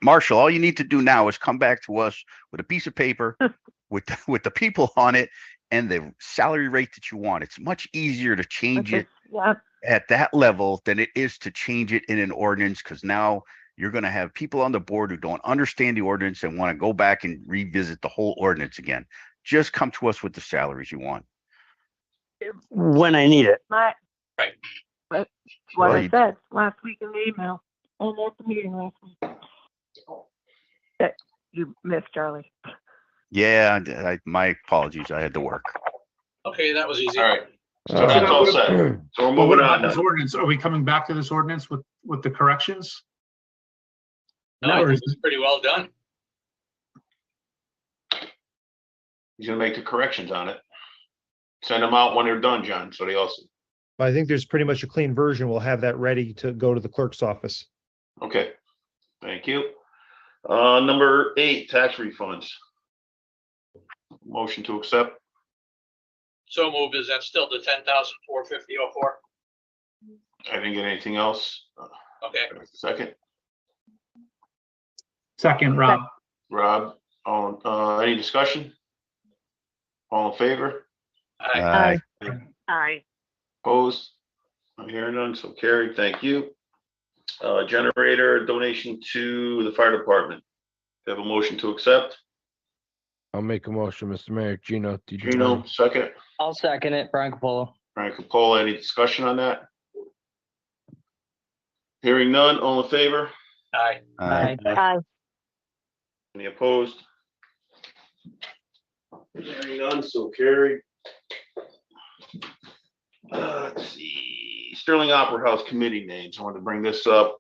Marshall, all you need to do now is come back to us with a piece of paper with the people on it and the salary rate that you want. It's much easier to change it at that level than it is to change it in an ordinance, because now you're going to have people on the board who don't understand the ordinance and want to go back and revisit the whole ordinance again. Just come to us with the salaries you want. When I need it. Right. What Well, I said last week in the email and at the meeting last week. That you missed, Charlie. Yeah, my apologies. I had to work. Okay, that was easy. All right. So that's all set. So we're moving on This now. ordinance, are we coming back to this ordinance with the corrections? No, I think it's pretty well done. He's gonna make the corrections on it. Send them out when they're done, John, so they also. I think there's pretty much a clean version. We'll have that ready to go to the clerk's office. Okay, thank you. Number 8, tax refunds. Motion to accept. So moved. Is that still the 10,450.04? I didn't get anything else. Okay. Second. Second, Rob. Rob, any discussion? All in favor? Aye. Aye. Opposed? I'm hearing none, so carried. Thank you. Generator donation to the fire department. Have a motion to accept. I'll make a motion, Mr. Mayor. Gino, did you? Gino, second. I'll second it, Brian Capolo. Brian Capola, any discussion on that? Hearing none, all in favor? Aye. Aye. Any opposed? Hearing none, so carried. Let's see, Sterling Opera House committee names. I wanted to bring this up.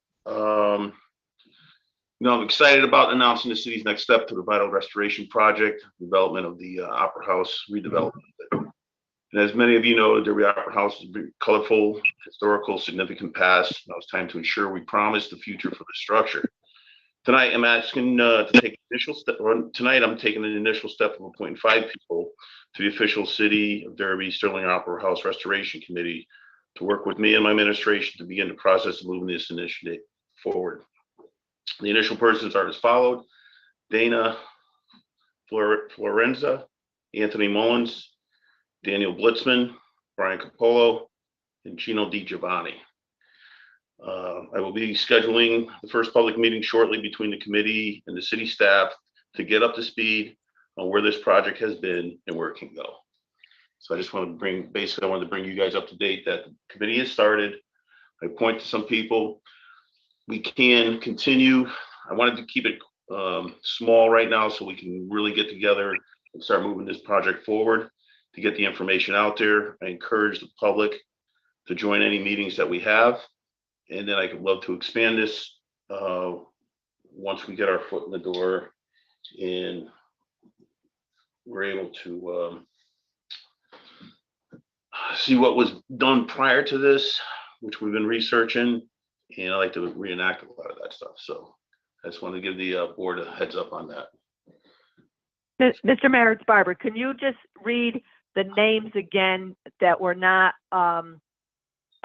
I'm excited about announcing the city's next step to the vital restoration project, development of the Opera House redevelopment. And as many of you know, the Derby Opera House is a colorful, historical, significant past. Now it's time to ensure we promise the future for the structure. Tonight, I'm asking to take initial step. Tonight, I'm taking an initial step of appointing 5 people to the official City of Derby Sterling Opera House Restoration Committee to work with me and my administration to begin the process of moving this initiative forward. The initial persons are as followed: Dana Florenza, Anthony Mullins, Daniel Blitzman, Brian Capolo, and Gino Di Giovanni. I will be scheduling the first public meeting shortly between the committee and the city staff to get up to speed on where this project has been and where it can go. So I just want to I wanted to bring you guys up to date that the committee has started. I point to some people. We can continue. I wanted to keep it small right now so we can really get together and start moving this project forward to get the information out there. I encourage the public to join any meetings that we have. And then I would love to expand this once we get our foot in the door and we're able to see what was done prior to this, which we've been researching, and I like to reenact a lot of that stuff. So I just wanted to give the board a heads up on that. Mr. Mayor, it's Barbara. Can you just read the names again that were not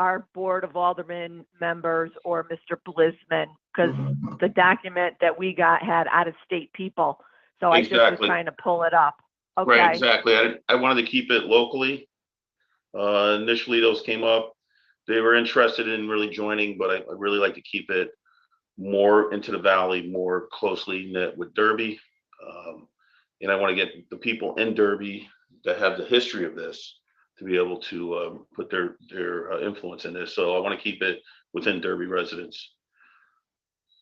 our Board of Aldermen members or Mr. Blisman, because the document that we got had out-of-state people. So I just was Exactly. trying to pull it up. Okay. Right, exactly. I wanted to keep it locally. Initially, those came up. They were interested in really joining, but I really like to keep it more into the valley, more closely knit with Derby. And I want to get the people in Derby that have the history of this to be able to put their influence in this. So I want to keep it within Derby residents.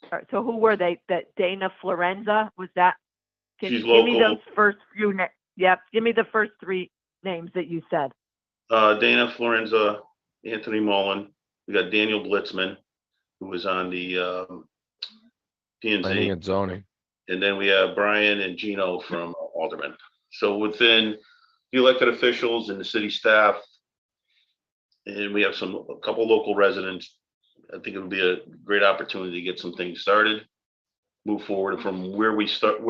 All right, so who were they? That Dana Florenza, was that? She's give me local. those first few Yep, give me the first three names that you said. Dana Florenza, Anthony Mullen. We got Daniel Blitzman, who was on the Planning P&Z. and zoning. And then we have Brian and Gino from Aldermen. So within the elected officials and the city staff, and we have a couple local residents, I think it would be a great opportunity to get some things started, move forward from where we start.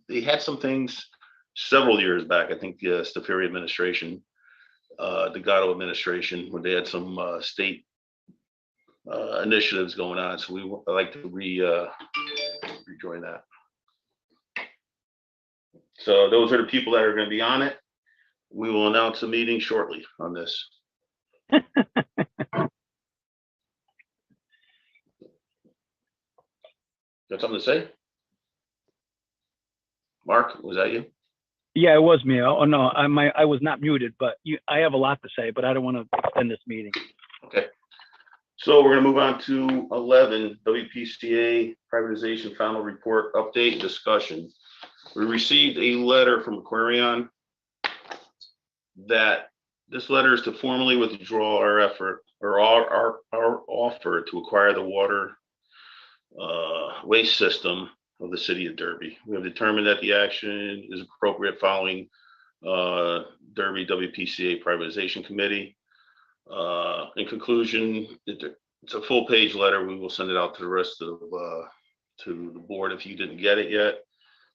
They had some things several years back, I think the Stafiri administration, the Gatto administration, where they had some state initiatives going on. So I like to rejoin that. So those are the people that are going to be on it. We will announce a meeting shortly on this. Got something to say? Mark, was that you? Yeah, it was me. Oh, no, I was not muted, but I have a lot to say, but I don't want to extend this meeting. Okay. So we're going to move on to 11, WPCA privatization final report update discussion. We received a letter from Aquarion that this letter is to formally withdraw our effort or our offer to acquire the water waste system of the city of Derby. We have determined that the action is appropriate following Derby WPCA privatization committee. In conclusion, it's a full page letter. We will send it out to the rest of to the board if you didn't get it yet.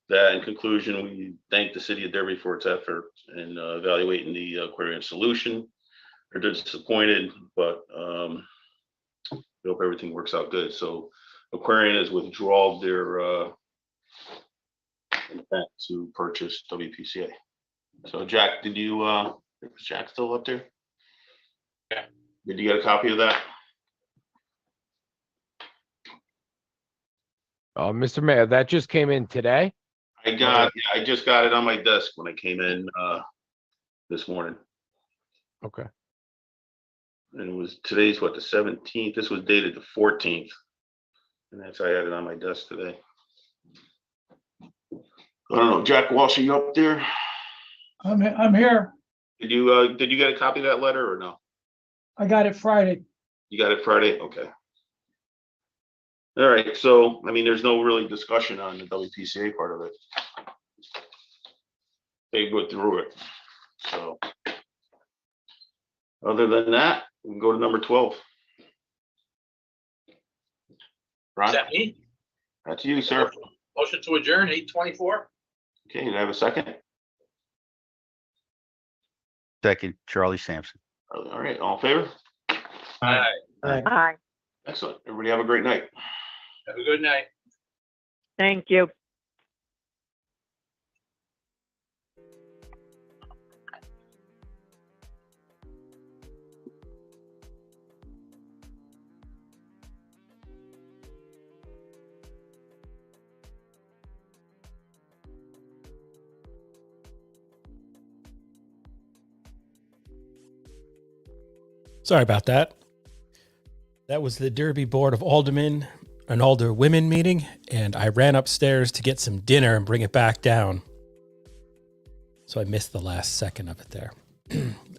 That in conclusion, we thank the city of Derby for its effort in evaluating the Aquarian solution. They're disappointed, but we hope everything works out good. So Aquarian has withdrawn their intent to purchase WPCA. So Jack, did you, is Jack still up there? Yeah. Did you get a copy of that? Mr. Mayor, that just came in today. I just got it on my desk when I came in this morning. Okay. And it was today's what, the 17th? This was dated the 14th. And I had it on my desk today. I don't know, Jack Walsh, are you up there? I'm here. Did you get a copy of that letter or no? I got it Friday. You got it Friday? Okay. All right, so I mean, there's no really discussion on the WPCA part of it. They went through it. So other than that, we can go to number 12. Ron? Is that me? That's you, sir. Motion to adjourn, 8:24. Okay, do I have a second? Second, Charlie Sampson. All right, all in favor? Aye. Aye. Excellent. Everybody have a great night. Have a good night. Thank you. Sorry about that. That was the Derby Board of Aldermen and Alderwomen meeting, and I ran upstairs to get some dinner and bring it back down. So I missed the last second of it there.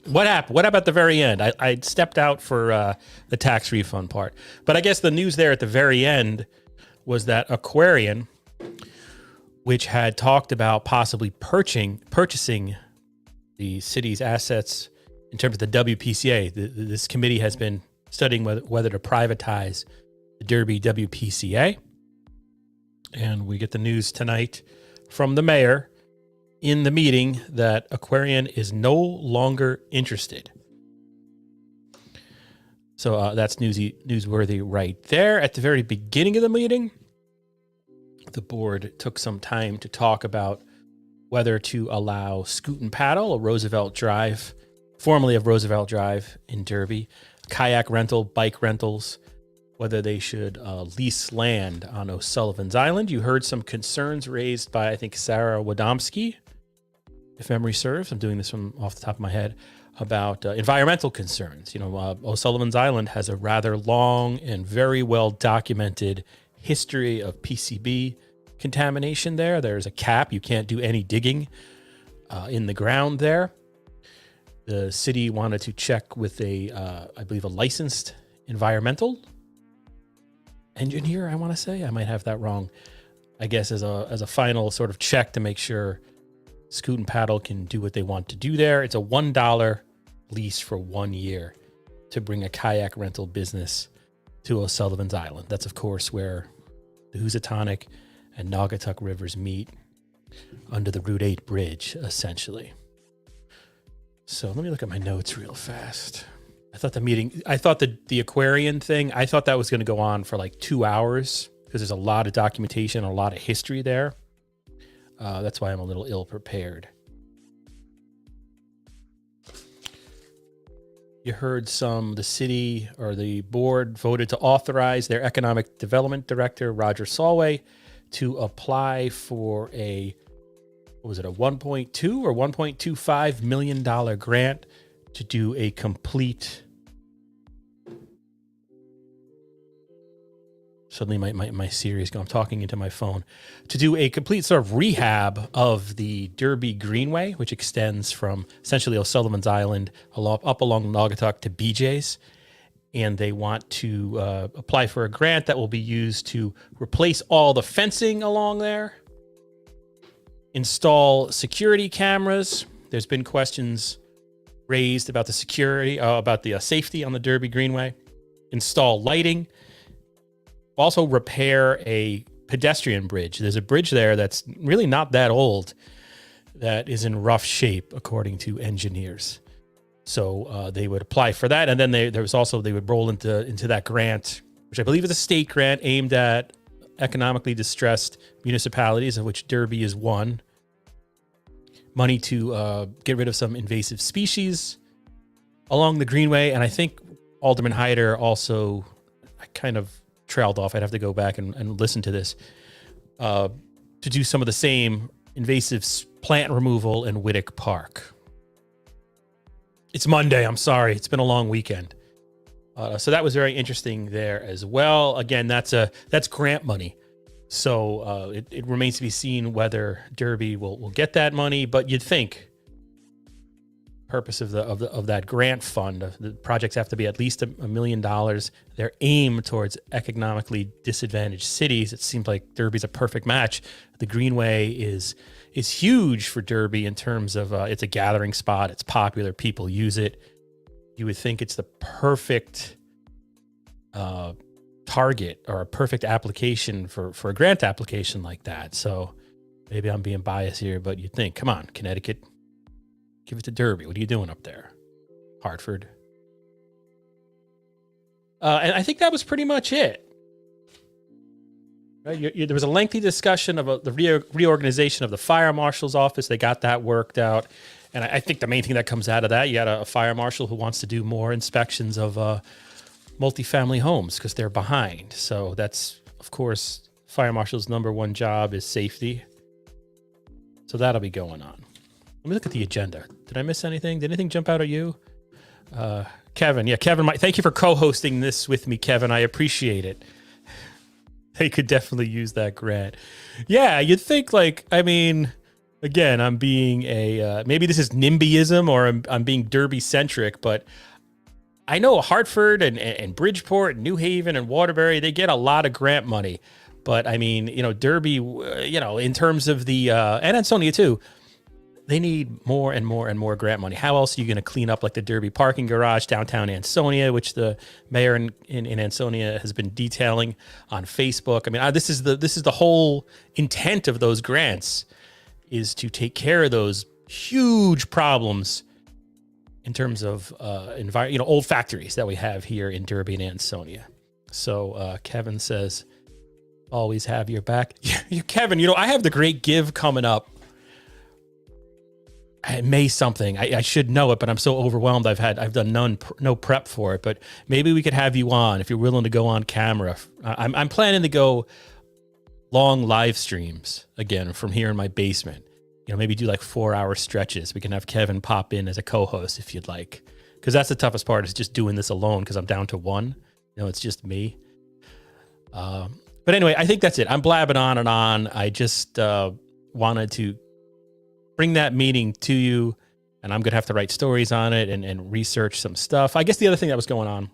What happened? What happened at the very end? I stepped out for the tax refund part. But I guess the news there at the very end was that Aquarian, which had talked about possibly purchasing the city's assets in terms of the WPCA, this committee has been studying whether to privatize the Derby WPCA. And we get the news tonight from the mayor in the meeting that Aquarian is no longer interested. So that's newsworthy right there. At the very beginning of the meeting, the board took some time to talk about whether to allow Scoot and Paddle, a Roosevelt Drive, formerly of Roosevelt Drive in Derby, kayak rental, bike rentals, whether they should lease land on O'Sullivan's Island. You heard some concerns raised by, I think, Sarah Wadomski, if memory serves. I'm doing this from off the top of my head, about environmental concerns. You know, O'Sullivan's Island has a rather long and very well documented history of PCB contamination there. There's a cap. You can't do any digging in the ground there. The city wanted to check with I believe, a licensed environmental engineer, I want to say. I might have that wrong. I guess as a final sort of check to make sure Scoot and Paddle can do what they want to do there. It's a $1 lease for 1 year to bring a kayak rental business to O'Sullivan's Island. That's, of course, where the Housatonic and Naugatuck rivers meet under the Route 8 bridge, essentially. So let me look at my notes real fast. I thought the aquarium thing, I thought that was going to go on for like 2 hours because there's a lot of documentation, a lot of history there. That's why I'm a little ill prepared. You heard the city or the board voted to authorize their economic development director, Roger Solway, to apply for a $1.2 or $1.25 million grant to do a complete. Suddenly my Siri's going. I'm talking into my phone. To do a complete sort of rehab of the Derby Greenway, which extends from essentially O'Sullivan's Island up along Naugatuck to BJ's. And they want to apply for a grant that will be used to replace all the fencing along there, install security cameras. There's been questions raised about the security, about the safety on the Derby Greenway, install lighting, also repair a pedestrian bridge. There's a bridge there that's really not that old that is in rough shape, according to engineers. So they would apply for that. And then they would roll into that grant, which I believe is a state grant aimed at economically distressed municipalities, of which Derby is one. Money to get rid of some invasive species along the Greenway. And I think Alderman Hyder also, I kind of trailed off. I'd have to go back and listen to this, to do some of the same invasive plant removal in Whittick Park. It's Monday. I'm sorry. It's been a long weekend. So that was very interesting there as well. Again, that's grant money. So it remains to be seen whether Derby will get that money. But you'd think purpose of that grant fund, the projects have to be at least $1 million. They're aimed towards economically disadvantaged cities. It seems like Derby's a perfect match. The Greenway is huge for Derby in terms of it's a gathering spot. It's popular. People use it. You would think it's the perfect target or a perfect application for a grant application like that. So maybe I'm being biased here, but you'd think, come on, Connecticut, give it to Derby. What are you doing up there? Hartford. And I think that was pretty much it. Right? There was a lengthy discussion of the reorganization of the fire marshal's office. They got that worked out. And I think the main thing that comes out of that, you got a fire marshal who wants to do more inspections of multifamily homes because they're behind. So that's, of course, fire marshal's number one job is safety. So that'll be going on. Let me look at the agenda. Did I miss anything? Did anything jump out at you? Kevin. Yeah, Kevin, thank you for co-hosting this with me, Kevin. I appreciate it. They could definitely use that grant. Yeah, you'd think again, I'm being maybe this is NIMBYism or I'm being Derby-centric, but I know Hartford and Bridgeport and New Haven and Waterbury, they get a lot of grant money. But I mean, Derby, in terms of the, and Ansonia too, they need more and more and more grant money. How else are you going to clean up like the Derby parking garage downtown Ansonia, which the mayor in Ansonia has been detailing on Facebook? I mean, this is the whole intent of those grants, is to take care of those huge problems in terms of old factories that we have here in Derby and Ansonia. So Kevin says, always have your back. Yeah, Kevin, I have the Great Give coming up. May something. I should know it, but I'm so overwhelmed. I've done no prep for it. But maybe we could have you on if you're willing to go on camera. I'm planning to go long live streams again from here in my basement. Maybe do like 4-hour stretches. We can have Kevin pop in as a co-host if you'd like, because that's the toughest part is just doing this alone because I'm down to one. It's just me. But anyway, I think that's it. I'm blabbing on and on. I just wanted to bring that meeting to you, and I'm going to have to write stories on it and research some stuff. I guess the other thing that was going on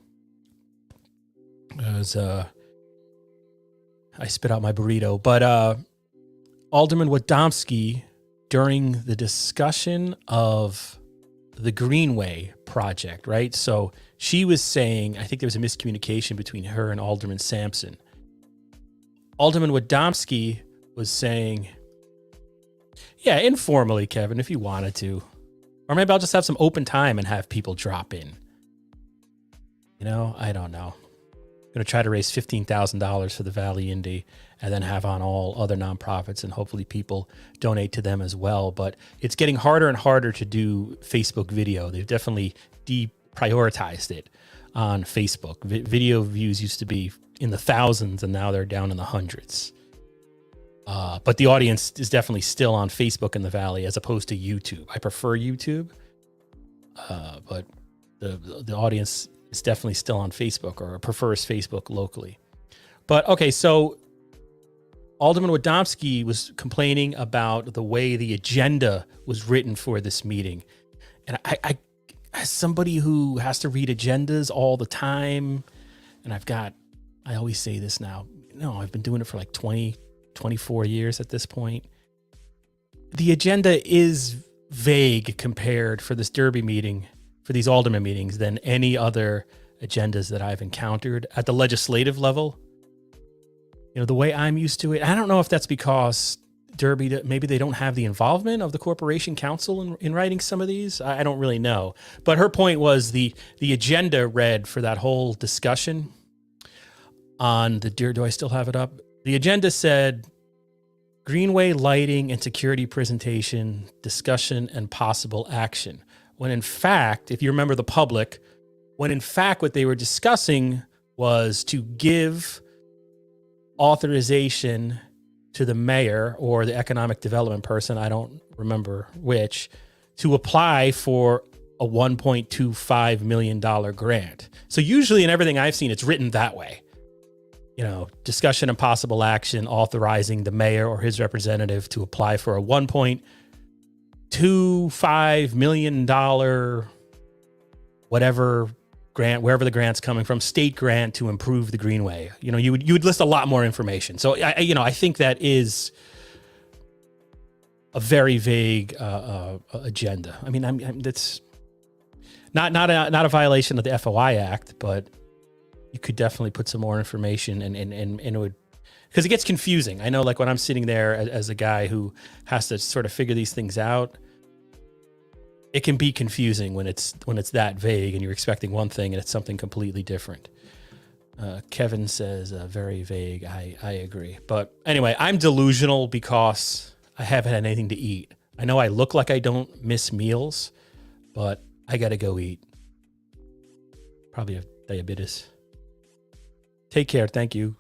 was I spit out my burrito, but Alderman Wadomski, during the discussion of the Greenway project, right? So she was saying, I think there was a miscommunication between her and Alderman Sampson. Alderman Wadomski was saying, yeah, informally, Kevin, if you wanted to. Or maybe I'll just have some open time and have people drop in. I don't know. I'm going to try to raise $15,000 for the Valley Indy and then have on all other nonprofits and hopefully people donate to them as well. But it's getting harder and harder to do Facebook video. They've definitely deprioritized it on Facebook. Video views used to be in the thousands and now they're down in the hundreds. But the audience is definitely still on Facebook in the Valley as opposed to YouTube. I prefer YouTube, but the audience is definitely still on Facebook or prefers Facebook locally. But okay, so Alderman Wadomski was complaining about the way the agenda was written for this meeting. And I as somebody who has to read agendas all the time, and I always say this now, I've been doing it for like 24 years at this point. The agenda is vague compared for this Derby meeting, for these Alderman meetings, than any other agendas that I've encountered at the legislative level. The way I'm used to it, I don't know if that's because Derby, maybe they don't have the involvement of the Corporation Council in writing some of these. I don't really know. But her point was the agenda read for that whole discussion on the do I still have it up? The agenda said Greenway lighting and security presentation, discussion, and possible action. When in fact, if you remember the public, when in fact what they were discussing was to give authorization to the mayor or the economic development person, I don't remember which, to apply for a $1.25 million grant. So usually in everything I've seen, it's written that way. Discussion and possible action authorizing the mayor or his representative to apply for a $1.25 million whatever grant, wherever the grant's coming from, state grant to improve the Greenway. You would list a lot more information. So I think that is a very vague agenda. I mean, that's not a violation of the FOI Act, but you could definitely put some more information and it would, because it gets confusing. I know, like when I'm sitting there as a guy who has to sort of figure these things out, it can be confusing when it's that vague and you're expecting one thing and it's something completely different. Kevin says very vague. I agree. But anyway, I'm delusional because I haven't had anything to eat. I know I look like I don't miss meals, but I got to go eat. Probably have diabetes. Take care. Thank you.